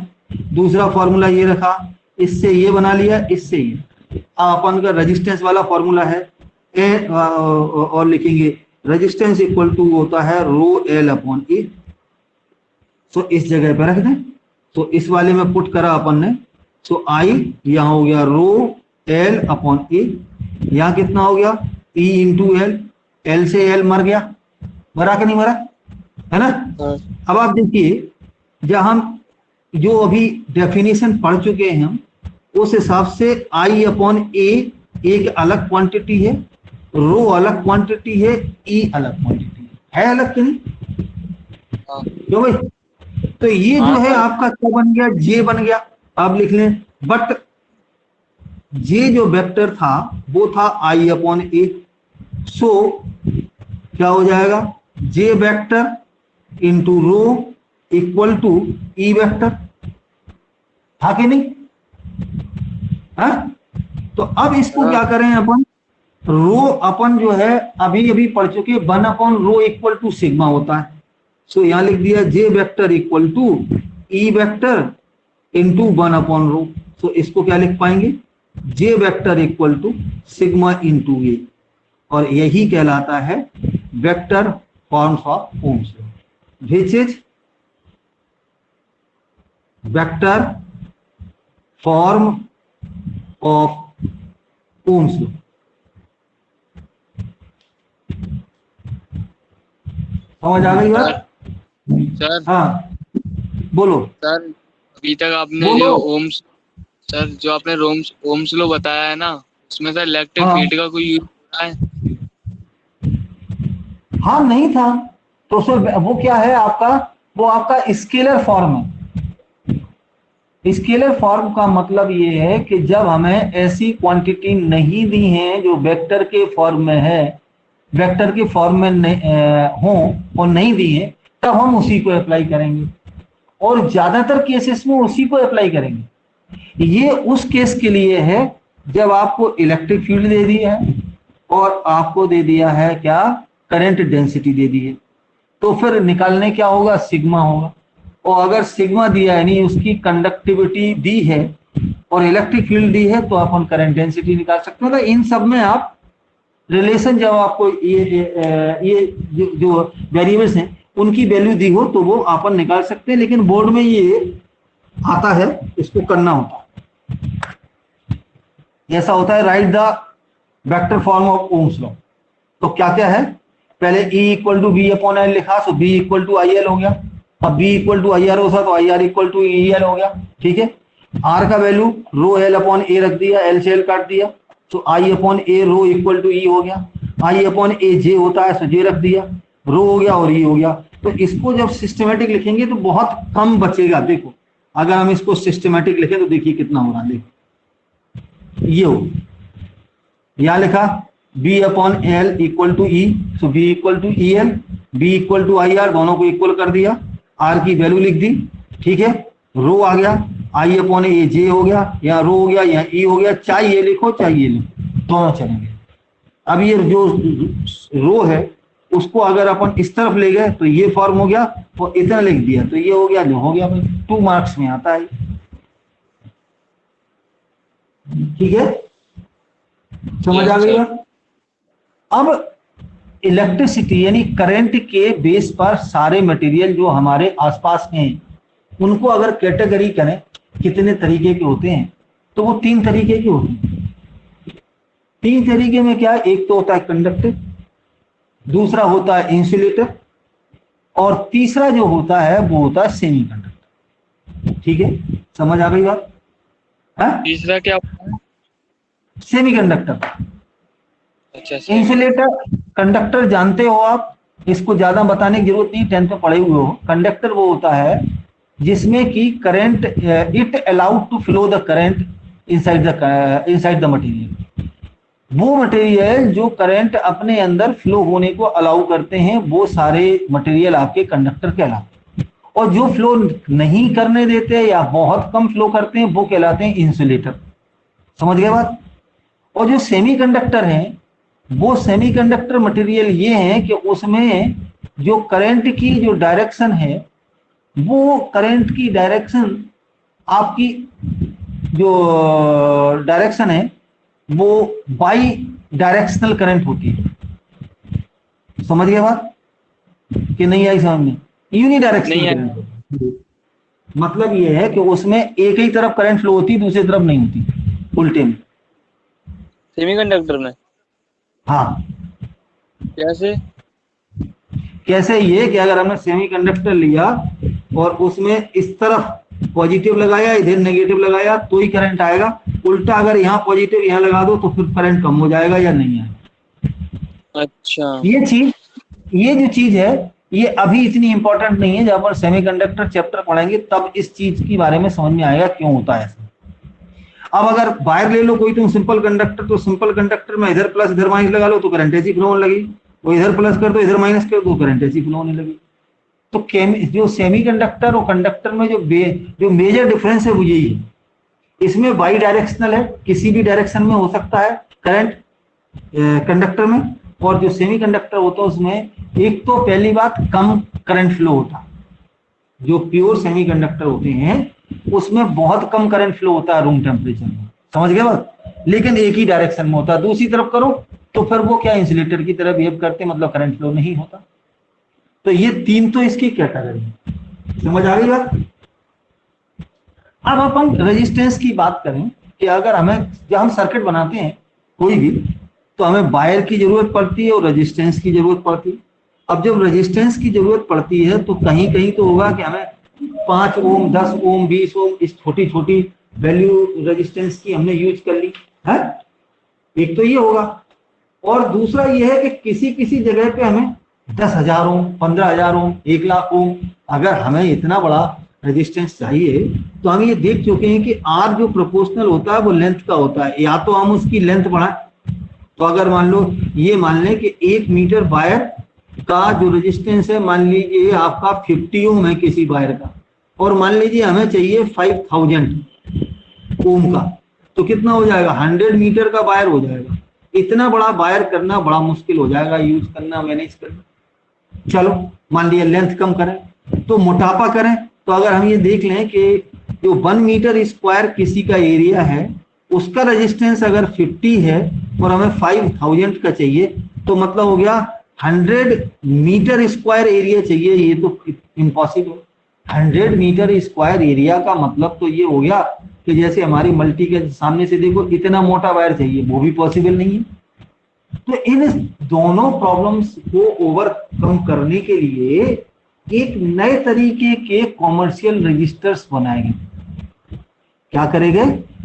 दूसरा फॉर्मूला ये रखा, इससे ये बना लिया, इससे ये अपन का रेजिस्टेंस वाला फॉर्मूला है और लिखेंगे रेजिस्टेंस इक्वल टू होता है रो एल अपॉन ए। सो इस जगह पे रख दें, तो इस वाले में पुट करा अपन ने, सो आई यहां हो गया रो एल अपॉन ए, यहां कितना हो गया E इंटू एल, एल से एल मर गया, मरा कि नहीं मरा, है ना? अब आप देखिए जब हम जो अभी डेफिनेशन पढ़ चुके हैं हम, उस हिसाब से I अपॉन ए एक अलग क्वांटिटी है, रो अलग क्वांटिटी है, E अलग क्वांटिटी है अलग कि नहीं? क्यों भाई? तो ये जो है आपका क्या बन गया? J बन गया। आप लिख लें, बट J जो वेक्टर था वो था I अपॉन ए, सो क्या हो जाएगा? J vector into rho equal to E vector, था कि नहीं? हाँ, तो अब इसको क्या करें अपन, रो अपन जो है अभी पढ़ चुके, 1 upon rho equal to sigma होता है। सो यहां लिख दिया J vector equal to E vector into 1 upon rho. So इसको क्या लिख पाएंगे? J vector equal to sigma into A, और यही कहलाता है vector form of Ohm's law, which is vector form of Ohm's law. समझ आ गई बात? सर हाँ बोलो सर, अभी तक आपने बोलो। जो ओम्स, सर जो आपने ओम्स लॉ बताया है ना, उसमें सर इलेक्ट्रिक हाँ। फील्ड का कोई यूज हो रहा है? हाँ नहीं था, तो सर वो क्या है आपका, वो आपका स्केलर फॉर्म है। स्केलर फॉर्म का मतलब ये है कि जब हमें ऐसी क्वांटिटी नहीं दी है जो वेक्टर के फॉर्म में है, वेक्टर के फॉर्म में हो और नहीं दी है, तब हम उसी को अप्लाई करेंगे, और ज्यादातर केसेस में उसी को अप्लाई करेंगे। ये उस केस के लिए है जब आपको इलेक्ट्रिक फील्ड दे दिया है और आपको दे दिया है क्या, करंट डेंसिटी दे दी है, तो फिर निकालने क्या होगा, सिग्मा होगा। और अगर सिग्मा दिया यानी उसकी कंडक्टिविटी दी है और इलेक्ट्रिक फील्ड दी है, तो अपन करंट डेंसिटी निकाल सकते हो। तो इन सब में आप रिलेशन, जब आपको ये जो वेरिएबल्स हैं उनकी वैल्यू दी हो तो वो अपन निकाल सकते हैं। लेकिन बोर्ड में ये आता है, इसको करना होता है। ऐसा होता है, right the vector form of Ohm's law. तो क्या क्या है, पहले E equal to B upon L लिखा, so B equal to I L हो गया। अब B equal to I R होता तो I R equal to E L हो गया, ठीक है। R का value rho L upon A रख दिया, एल से एल काट दिया, तो I upon A rho equal to ई हो गया। आई अपॉन ए जे होता है, सो जे रख दिया, रो हो गया और ई हो गया। तो इसको जब सिस्टमेटिक लिखेंगे तो बहुत कम बचेगा। देखो अगर हम इसको सिस्टमेटिक लिखें तो देखिए कितना हो रहा है, देखो ये हो, यहां लिखा B upon L equal to E, so B equal to E L, B equal to I R, दोनों को इक्वल कर दिया, आर की वैल्यू लिख दी, ठीक है। रो आ गया, आई अपॉन ए जे हो गया, यहाँ रो हो गया, यहाँ ई हो गया, चाहे ये लिखो चाहे ये लिखो, दोनों चलेंगे। अब ये जो रो है उसको अगर अपन इस तरफ ले गए तो ये फॉर्म हो गया, और इतना लिख दिया तो ये हो गया, जो हो गया भाई 2 मार्क्स में आता है, ठीक है, समझ आ गई बात। अब इलेक्ट्रिसिटी यानी करंट के बेस पर सारे मटेरियल जो हमारे आसपास हैं उनको अगर कैटेगरी करें कितने तरीके के होते हैं, तो वो 3 तरीके के होते हैं। 3 तरीके में क्या है, एक तो होता है कंडक्टर, दूसरा होता है इंसुलेटर, और तीसरा जो होता है वो होता है सेमीकंडक्टर, ठीक है, समझ आ गई बात। तीसरा क्या होता है? सेमीकंडक्टर। अच्छा, इंसुलेटर, कंडक्टर जानते हो आप, इसको ज्यादा बताने की जरूरत नहीं, 10th में पढ़े हुए हो। कंडक्टर वो होता है जिसमें कि current, it allowed to flow the current inside the material. वो मटेरियल जो करंट अपने अंदर फ्लो होने को अलाउ करते हैं वो सारे मटेरियल आपके कंडक्टर कहलाते हैं, और जो फ्लो नहीं करने देते या बहुत कम फ्लो करते हैं वो कहलाते हैं इंसुलेटर, समझ गए बात। और जो सेमीकंडक्टर हैं वो सेमीकंडक्टर मटेरियल ये है कि उसमें जो करंट की जो डायरेक्शन है वो करंट की डायरेक्शन, आपकी जो डायरेक्शन है वो बाई डायरेक्शनल करंट होती है, समझ गए बात कि नहीं आई समझ में। यूनिडायरेक्शनल करंट होती है, मतलब ये है कि उसमें एक ही तरफ करंट फ्लो होती है, दूसरी तरफ नहीं होती, उल्टे में। सेमीकंडक्टर में? हाँ। कैसे? कैसे, ये कि अगर हमने सेमीकंडक्टर लिया और उसमें इस तरफ पॉजिटिव लगाया, इधर नेगेटिव लगाया तो ही करंट आएगा, उल्टा अगर यहाँ पॉजिटिव यहाँ लगा दो तो फिर करंट कम हो जाएगा या नहीं आएगा। अच्छा, ये जो चीज है ये अभी इतनी इंपॉर्टेंट नहीं है, जब अपन सेमीकंडक्टर चैप्टर पढ़ेंगे तब इस चीज के बारे में समझ में आएगा क्यों होता है ऐसा। अब अगर वायर ले लो कोई, तुम सिंपल कंडक्टर, तो सिंपल कंडक्टर में इधर प्लस इधर माइनस लगा लो तो करंट ऐसी फ्लो होने लगी, वो इधर प्लस कर दो इधर माइनस कर दो करंट ऐसी फ्लो होने लगी। तो जो सेमीकंडक्टर और कंडक्टर में जो मेजर डिफरेंस है वो यही है, इसमें बाई डायरेक्शनल है, किसी भी डायरेक्शन में हो सकता है करंट कंडक्टर में, और जो सेमीकंडक्टर होता है उसमें एक तो पहली बात कम करंट फ्लो होता है, जो प्योर सेमीकंडक्टर होते हैं उसमें बहुत कम करंट फ्लो होता है रूम टेम्परेचर में, समझ गए बात, लेकिन एक ही डायरेक्शन में होता है। दूसरी तरफ करो तो फिर वो क्या इंसुलेटर की तरह बिहेव करते, मतलब करंट फ्लो नहीं होता। तो ये 3 तो इसकी कैटेगरी है, समझ आ गई बात। अब अपन रेजिस्टेंस की बात करें कि अगर हमें, जब हम सर्किट बनाते हैं कोई भी, तो हमें वायर की जरूरत पड़ती है और रेजिस्टेंस की जरूरत पड़ती है। अब जब रेजिस्टेंस की जरूरत पड़ती है तो कहीं कहीं तो होगा कि हमें 5 ओम 10 ओम 20 ओम इस छोटी छोटी वैल्यू रेजिस्टेंस की हमने यूज कर ली है, एक तो ये होगा। और दूसरा ये है कि किसी किसी जगह पे हमें 10,000 ओम 15,000 ओम 1 लाख ओम, अगर हमें इतना बड़ा रेजिस्टेंस चाहिए तो हम ये देख चुके हैं कि आर जो प्रोपोर्शनल होता है वो लेंथ का होता है, या तो हम उसकी लेंथ बढ़ाएं, तो अगर मान लो ये मान लें कि 1 मीटर वायर का जो रेजिस्टेंस है मान लीजिए आपका 50 ओम है किसी वायर का, और मान लीजिए हमें चाहिए 5000 ओम का, तो कितना हो जाएगा, 100 मीटर का वायर हो जाएगा। इतना बड़ा वायर करना बड़ा मुश्किल हो जाएगा, यूज करना, मैनेज करना। चलो मान लिया लेंथ कम करें तो मोटापा करें, तो अगर हम ये देख लें कि जो 1 मीटर स्क्वायर किसी का एरिया है उसका रेजिस्टेंस अगर 50 है और हमें 5000 का चाहिए, तो मतलब हो गया 100 मीटर स्क्वायर एरिया चाहिए, ये तो इम्पॉसिबल। 100 मीटर स्क्वायर एरिया का मतलब तो ये हो गया कि जैसे हमारी मल्टी के सामने से देखो इतना मोटा वायर चाहिए, वो भी पॉसिबल नहीं है। तो इन दोनों प्रॉब्लम्स को ओवरकम करने के लिए एक नए तरीके के कॉमर्शियल रजिस्टर्स बनाए गए। क्या करेंगे?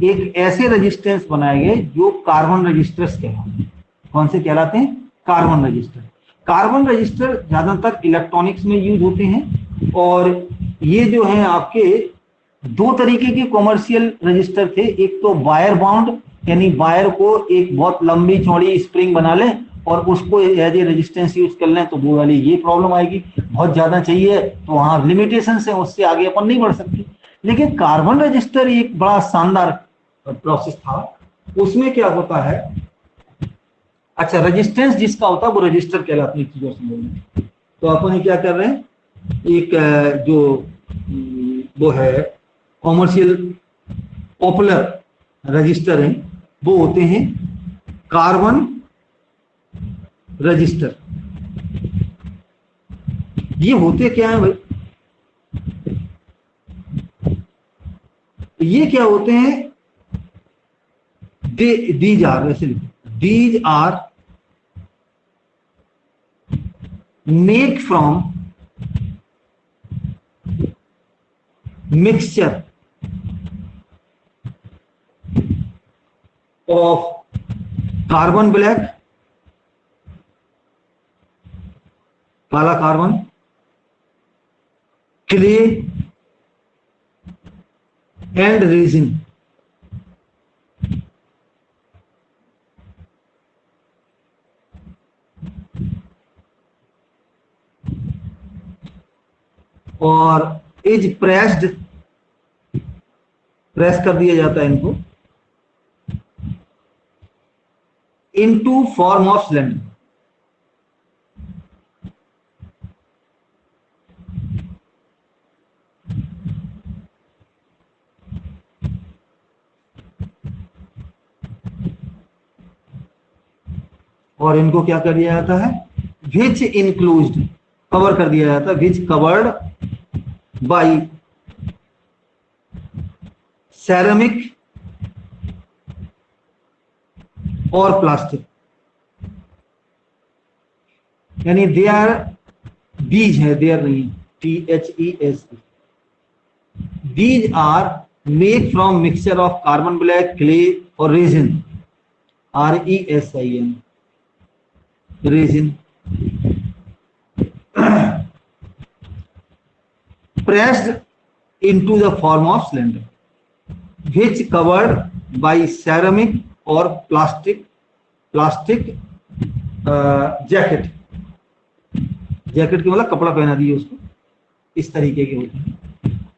एक ऐसे रजिस्टेंस बनाए गए जो कार्बन रजिस्टर्स कहलाते हैं। कौन से कहलाते हैं? Carbon register. कार्बन रजिस्टर ज्यादातर इलेक्ट्रॉनिक्स में यूज होते हैं, और ये जो है आपके दो तरीके के कॉमर्शियल रजिस्टर थे। एक तो वायर बाउंड, यानी वायर को एक बहुत लंबी चौड़ी स्प्रिंग बना लें और उसको एज ए रेजिस्टेंस यूज कर लें, तो वो वाली ये प्रॉब्लम आएगी। बहुत ज्यादा चाहिए तो वहां लिमिटेशन है, उससे आगे अपन नहीं बढ़ सकते। लेकिन कार्बन रजिस्टर एक बड़ा शानदार प्रोसेस था। उसमें क्या होता है, अच्छा रेजिस्टेंस जिसका होता है वो रजिस्टर कहलाती है चीजों से। तो अपन क्या कर रहे हैं, एक जो वो है कॉमर्शियल पॉपुलर रजिस्टर हैं, वो होते हैं कार्बन रजिस्टर। ये होते क्या है भाई? ये क्या होते हैं? These are make from mixture of carbon black, काला कार्बन, क्ले एंड रेजिन। और इज प्रेस्ड, प्रेस कर दिया जाता है इनको, इनटू फॉर्म ऑफ सिलेंडर। और इनको क्या कर दिया जाता है? विच इंक्लूज्ड, कवर कर दिया जाता है, विच कवर्ड बाई सेरेमिक और प्लास्टिक। यानी दे आर, बीज है, दे आर नहीं, THES, these are made from mixture of carbon black, clay or resin, RESIN, resin, pressed into the form of cylinder, which covered by ceramic or plastic jacket. Jacket के मतलब कपड़ा पहना दिए उसको, इस तरीके के होते हैं।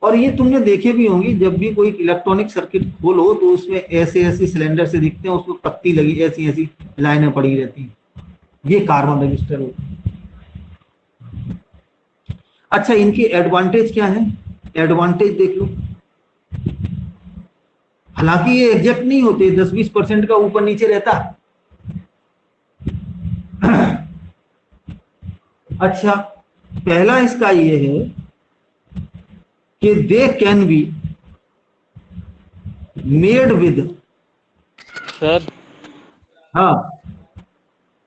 और ये तुमने देखे भी होंगी, जब भी कोई इलेक्ट्रॉनिक सर्किट खोलो तो उसमें ऐसे ऐसे सिलेंडर से दिखते हैं, उसमें पत्ती लगी, ऐसी ऐसी लाइनें पड़ी रहती हैं, ये कार्बन रजिस्टर होते हैं। अच्छा, इनकी एडवांटेज क्या है? एडवांटेज देख लो। हालांकि ये एग्जैक्ट नहीं होते, 10-20% का ऊपर नीचे रहता। अच्छा, पहला इसका ये है कि they can be made with, sir हाँ,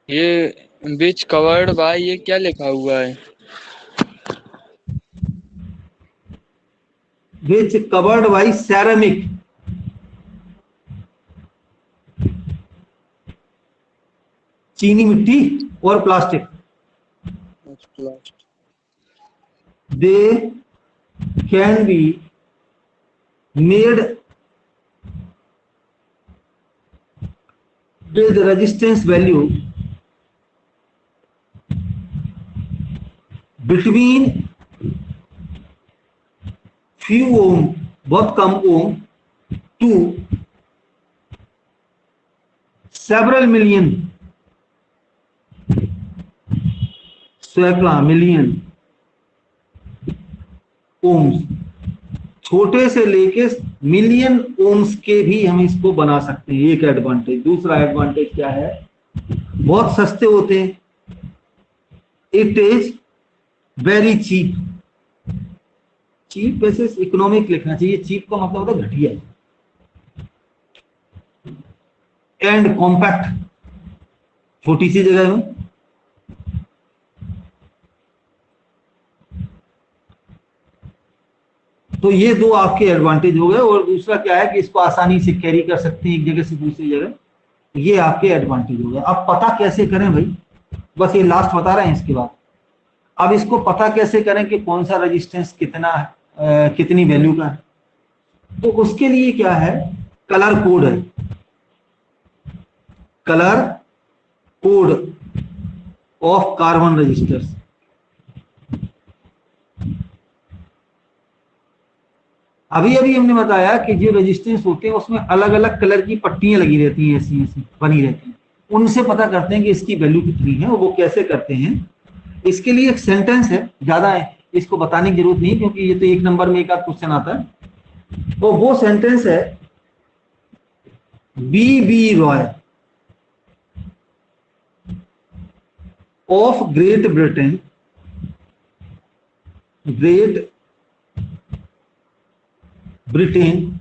ये विच कवर्ड बाय, ये क्या लिखा हुआ है? विच कवर्ड बाई सेरेमिक, चीनी मिट्टी और plastic. They can be made with resistance value between few ohm, बहुत कम ओम, to several million, सैकड़ा मिलियन ओम्स, छोटे से लेके मिलियन ओम्स के भी हम इसको बना सकते हैं। एक एडवांटेज। दूसरा एडवांटेज क्या है? बहुत सस्ते होते हैं। It is very cheap, cheap versus economic लिखना चाहिए। चीप का मतलब होता है घटिया, एंड कॉम्पैक्ट, छोटी सी जगह में। तो ये दो आपके एडवांटेज हो गए। और दूसरा क्या है कि इसको आसानी से कैरी कर सकते हैं एक जगह से दूसरी जगह, ये आपके एडवांटेज हो गए। अब पता कैसे करें भाई, बस ये लास्ट बता रहे हैं इसके बाद। अब इसको पता कैसे करें कि कौन सा रेजिस्टेंस कितना है, कितनी वैल्यू का है। तो उसके लिए क्या है, कलर कोड है, colour code of carbon resistors. अभी अभी हमने बताया कि जो रेजिस्टेंस होते हैं उसमें अलग अलग कलर की पट्टियां लगी रहती हैं, ऐसी ऐसी बनी रहती हैं। उनसे पता करते हैं कि इसकी वैल्यू कितनी है। और वो कैसे करते हैं, इसके लिए एक सेंटेंस है, ज्यादा है इसको बताने की जरूरत नहीं क्योंकि ये तो एक नंबर में एक आध क्वेश्चन आता है। तो वो सेंटेंस है, B Roy of Great Britain, Great Britain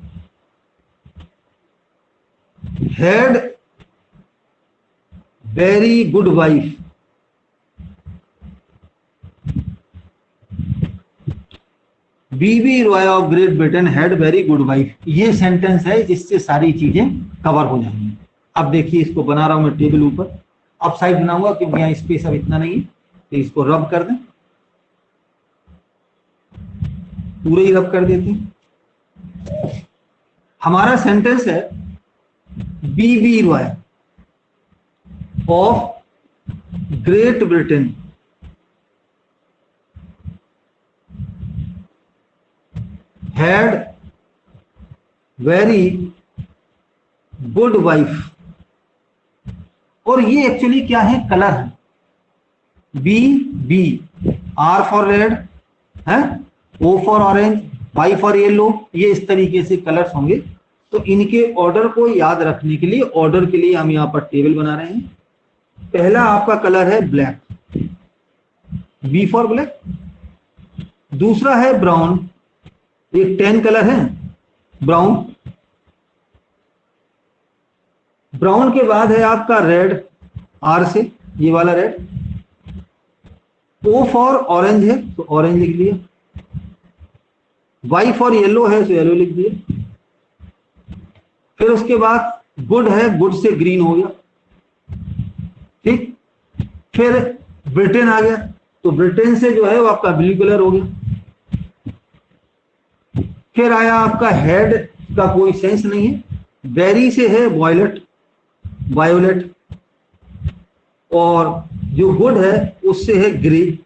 had very good wife, BB Roy of Great Britain had very good wife. ये सेंटेंस है जिससे सारी चीजें कवर हो जाएंगी। अब देखिए इसको बना रहा हूं मैं टेबल ऊपर, अब साइड बनाऊंगा क्योंकि यहाँ स्पेस अब इतना नहीं है। तो इसको रब कर दें, पूरे ही रब कर देते हैं। हमारा सेंटेंस है, B B Roy of Great Britain had very good wife. और ये एक्चुअली क्या है, कलर है। बी, आर फॉर रेड है, O for orange, Y for yellow, ये इस तरीके से कलर्स होंगे। तो इनके ऑर्डर को याद रखने के लिए, ऑर्डर के लिए हम यहाँ पर टेबल बना रहे हैं। पहला आपका कलर है ब्लैक, बी फॉर ब्लैक। दूसरा है ब्राउन, एक 10 कलर है ब्राउन। ब्राउन के बाद है आपका रेड, आर से, ये वाला रेड। ओ फॉर ऑरेंज है तो ऑरेंज लिख दिया। वाई फॉर येलो है तो येलो लिख दिया। फिर उसके बाद गुड है, गुड से ग्रीन हो गया, ठीक। फिर ब्रिटेन आ गया, तो ब्रिटेन से जो है वो आपका ब्लू कलर हो गया। फिर आया आपका हेड का कोई सेंस नहीं है, बेरी से है वायोलेट, और जो गुड है उससे है ग्रे,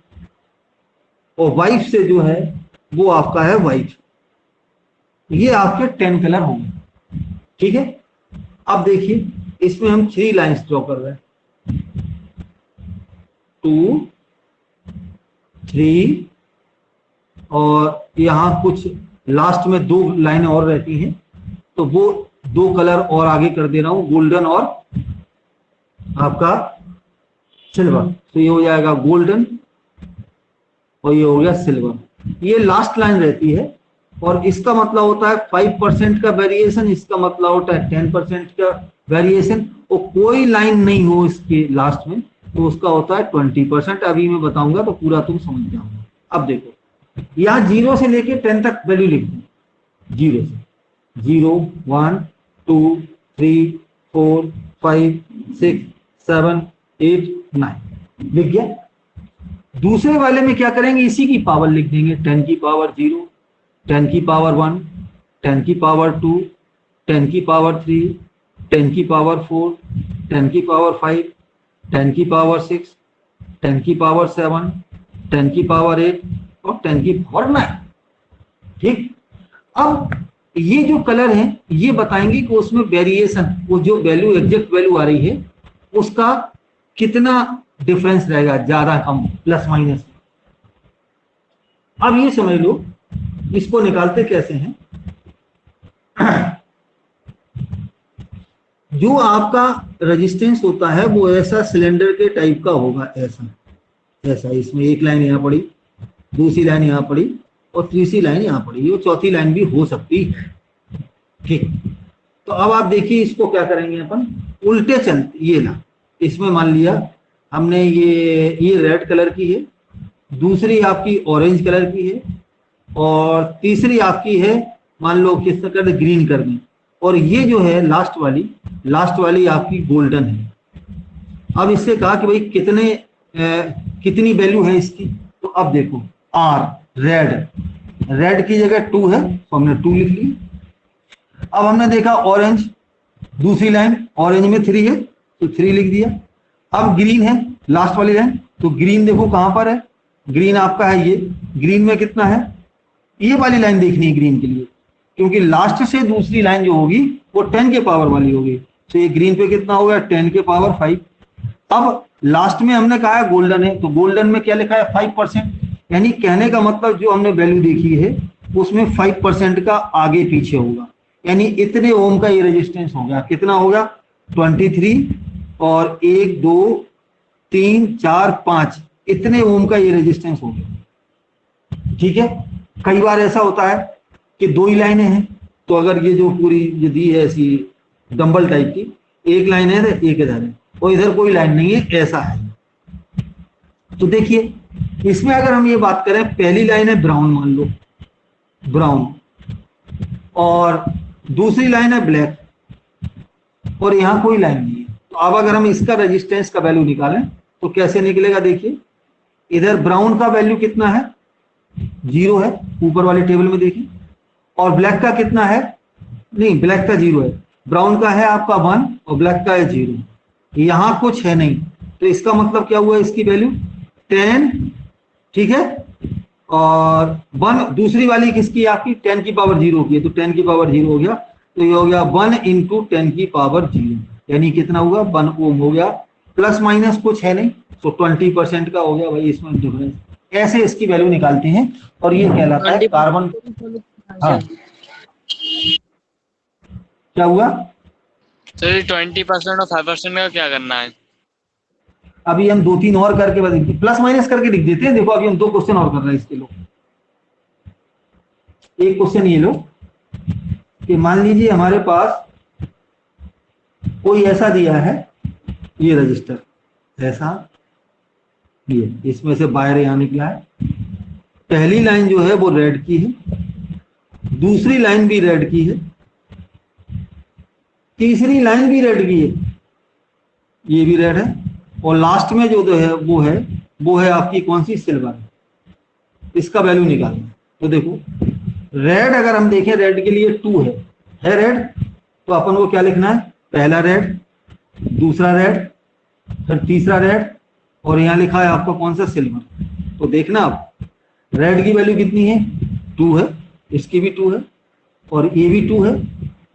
और वाइफ से जो है वो आपका है वाइट। ये आपके 10 कलर होंगे, ठीक है। अब देखिए इसमें हम 3 लाइंस ड्रॉ कर रहे हैं, 2, 3, और यहां कुछ लास्ट में 2 लाइनें और रहती हैं, तो वो 2 कलर और आगे कर दे रहा हूं, गोल्डन और आपका सिल्वर। तो ये हो जाएगा गोल्डन और ये हो गया सिल्वर। ये लास्ट लाइन रहती है, और इसका मतलब होता है 5% का वेरिएशन, इसका मतलब होता है 10% का वेरिएशन, और कोई लाइन नहीं हो इसके लास्ट में तो उसका होता है 20%। अभी मैं बताऊंगा तो पूरा तुम समझ जाओगे। अब देखो यहां 0 से लेके 10 तक वैल्यू लिख दो, 0 से 0, 1, 2, 3, 4, 5, 6, 7, 8, 9 लिख गया। दूसरे वाले में क्या करेंगे, इसी की पावर लिख देंगे, 10 की पावर 0, 10 की पावर 1, 10 की पावर 2, 10 की पावर 3, 10 की पावर 4, 10 की पावर 5, 10 की पावर 6, 10 की पावर 7, 10 की पावर 8 और 10 की पावर 9, ठीक। अब ये जो कलर है ये बताएंगे कि उसमें वेरिएशन, वो जो वैल्यू एग्जैक्ट वैल्यू आ रही है उसका कितना डिफरेंस रहेगा, ज्यादा कम, प्लस माइनस। अब ये समझ लो इसको निकालते कैसे हैं। जो आपका रेजिस्टेंस होता है वो ऐसा सिलेंडर के टाइप का होगा, ऐसा ऐसा। इसमें एक लाइन यहां पड़ी, दूसरी लाइन यहां पड़ी, और तीसरी लाइन यहाँ पड़ेगी, और चौथी लाइन भी हो सकती है। ठीक, तो अब आप देखिए इसको क्या करेंगे अपन, उल्टे चलते, ये ना, इसमें मान लिया हमने ये रेड कलर की है, दूसरी आपकी ऑरेंज कलर की है, और तीसरी आपकी है मान लो किस कर ग्रीन कर दी, और ये जो है लास्ट वाली आपकी गोल्डन है। अब इससे कहा कि भाई कितनी वैल्यू है इसकी, तो अब देखो आर रेड की जगह 2 है तो हमने 2 लिख लिया। अब हमने देखा ऑरेंज, दूसरी लाइन ऑरेंज में 3 है तो 3 लिख दिया। अब ग्रीन है लास्ट वाली लाइन, तो ग्रीन देखो कहां पर है, ग्रीन आपका है ये, ग्रीन में कितना है, ये वाली लाइन देखनी है ग्रीन के लिए, क्योंकि लास्ट से दूसरी लाइन जो होगी वो 10 के पावर वाली होगी, तो ये ग्रीन पे कितना होगा 10 के पावर 5। अब लास्ट में हमने कहा है गोल्डन है, तो गोल्डन में क्या लिखा है 5%, यानी कहने का मतलब जो हमने वैल्यू देखी है उसमें 5% का आगे पीछे होगा, यानी इतने ओम का ये रेजिस्टेंस हो गया, कितना होगा 23, और 1 2 3 4 5 इतने ओम का ये रेजिस्टेंस हो गया। ठीक है, कई बार ऐसा होता है कि 2 ही लाइनें हैं, तो अगर ये जो पूरी ये दी है ऐसी डंबल टाइप की, एक लाइन है तो एक इधर है और इधर कोई लाइन नहीं है, ऐसा है। तो देखिए इसमें अगर हम ये बात करें, पहली लाइन है ब्राउन, मान लो ब्राउन, और दूसरी लाइन है ब्लैक, और यहां कोई लाइन नहीं है, तो अब अगर हम इसका रेजिस्टेंस का वैल्यू निकालें तो कैसे निकलेगा, देखिए इधर ब्राउन का वैल्यू कितना है 0 है, ऊपर वाले टेबल में देखिए, और ब्लैक का कितना है, नहीं ब्लैक का 0 है, ब्राउन का है आपका 1 और ब्लैक का है 0, यहां कुछ है नहीं, तो इसका मतलब क्या हुआ, इसकी वैल्यू 10, ठीक है, और 1 दूसरी वाली किसकी आपकी 10 की पावर 0 की है, तो 10 की पावर 0 हो गया, तो ये हो गया 1 इंटू 10 की पावर 0, यानी कितना होगा 1 ओम हो गया, प्लस माइनस कुछ है नहीं, तो 20% का हो गया भाई इसमें डिफरेंस। ऐसे इसकी वैल्यू निकालते हैं और ये कहलाता है कार्बन। हाँ क्या हुआ सर 20% और 5% का क्या करना है? अभी हम 2-3 और करके बताएंगे, प्लस माइनस करके लिख देते हैं। देखो अभी हम 2 क्वेश्चन और कर रहे हैं इसके लो। एक क्वेश्चन ये लो कि मान लीजिए हमारे पास कोई ऐसा दिया है, ये रजिस्टर ऐसा, ये इसमें से बाहर यहां निकला है, पहली लाइन जो है वो रेड की है, दूसरी लाइन भी रेड की है, तीसरी लाइन भी रेड की है, ये भी रेड है, और लास्ट में जो है वो है आपकी कौन सी सिल्वर, इसका वैल्यू निकालना। तो देखो रेड अगर हम देखें, रेड के लिए 2 है रेड, तो अपन को क्या लिखना है, पहला रेड, दूसरा रेड, फिर तीसरा रेड, और यहां लिखा है आपका कौन सा सिल्वर। तो देखना आप रेड की वैल्यू कितनी है 2 है, इसकी भी 2 है और ये भी 2 है,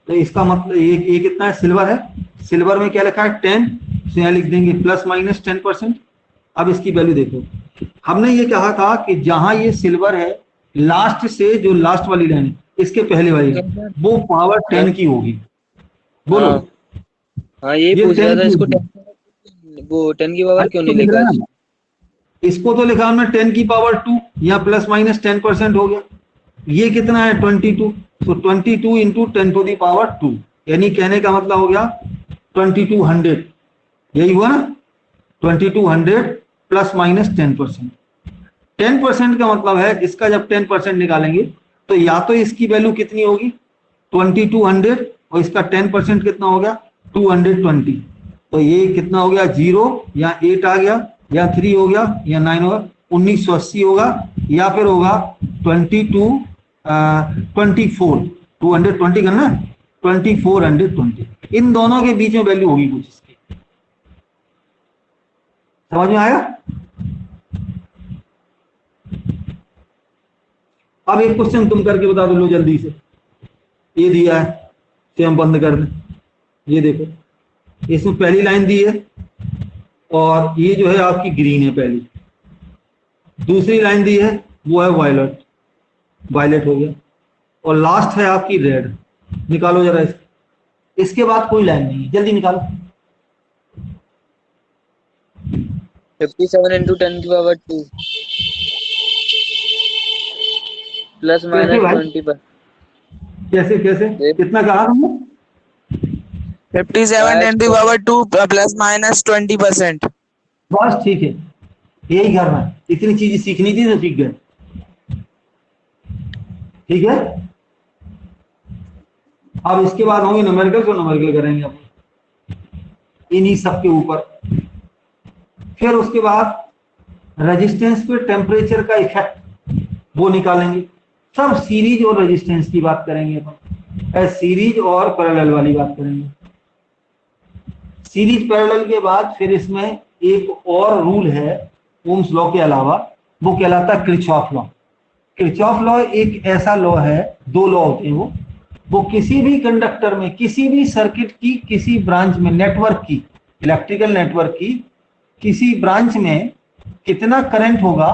तो इसका मतलब ये कितना है सिल्वर है, सिल्वर में क्या लिखा है 10, तो यहां लिख देंगे प्लस माइनस 10%। अब इसकी वैल्यू देखो, हमने ये कहा था कि जहां ये सिल्वर है लास्ट से जो लास्ट वाली लाइन है इसके पहले वाली लाइन वो पावर 10 की होगी। बोलो। हाँ ये पूछ रहा था, इसको 10 की पावर क्यों नहीं लिखा? इसको तो लिखा हमने 10 की पावर 2 या प्लस माइनस 10% हो गया, ये कितना है 22, तो 22 इंटू 10 टू दी पावर 2, यानी कहने का मतलब हो गया 2200, यही हुआ ना 2200 प्लस माइनस 10%। 10% का मतलब है इसका जब 10% निकालेंगे तो या तो इसकी वैल्यू कितनी होगी 2200 और इसका 10% कितना हो गया 220, तो ये कितना हो गया 0 या 8 आ गया या 3 हो गया या 9 होगा, 1980 होगा, या फिर होगा 24 220 करना 2420, इन दोनों के बीच में वैल्यू होगी कुछ इसकी। समझ में आया? अब एक क्वेश्चन तुम करके बता दो लो जल्दी से, ये दिया है तो हम बंद कर दें। ये देखो इसमें पहली लाइन दी है और ये जो है आपकी ग्रीन है पहली, दूसरी लाइन दी है वो है वायलेट हो गया, और लास्ट है आपकी रेड। निकालो जरा इसके बाद कोई लाइन नहीं है, जल्दी निकालो। 57 इंटू 10 की पावर 2, प्लस कैसे माइनस भाई? 20%। कैसे कैसे देख कितना कहा तुमने? 57 10 to the power 2 plus minus 20%। बस ठीक है, यही करना है, इतनी चीजें सीखनी थी तो सीख गए। ठीक है, अब इसके बाद होंगे न्यूमेरिकल, तो न्यूमेरिकल करेंगे अपन इन्हीं सब के ऊपर। फिर उसके बाद रेजिस्टेंस पे टेम्परेचर का इफेक्ट वो निकालेंगे। सब सीरीज और रेजिस्टेंस की बात करेंगे अपन, सीरीज और पैरेलल वाली बात करेंगे। सीरीज पैरेलल के बाद फिर इसमें एक और रूल है ओम्स लॉ के अलावा, वो कहलाता है किरचॉफ लॉ। किरचॉफ लॉ एक ऐसा लॉ है, दो लॉ होते हैं वो किसी भी कंडक्टर में, किसी भी सर्किट की किसी ब्रांच में, नेटवर्क की, इलेक्ट्रिकल नेटवर्क की किसी ब्रांच में कितना करंट होगा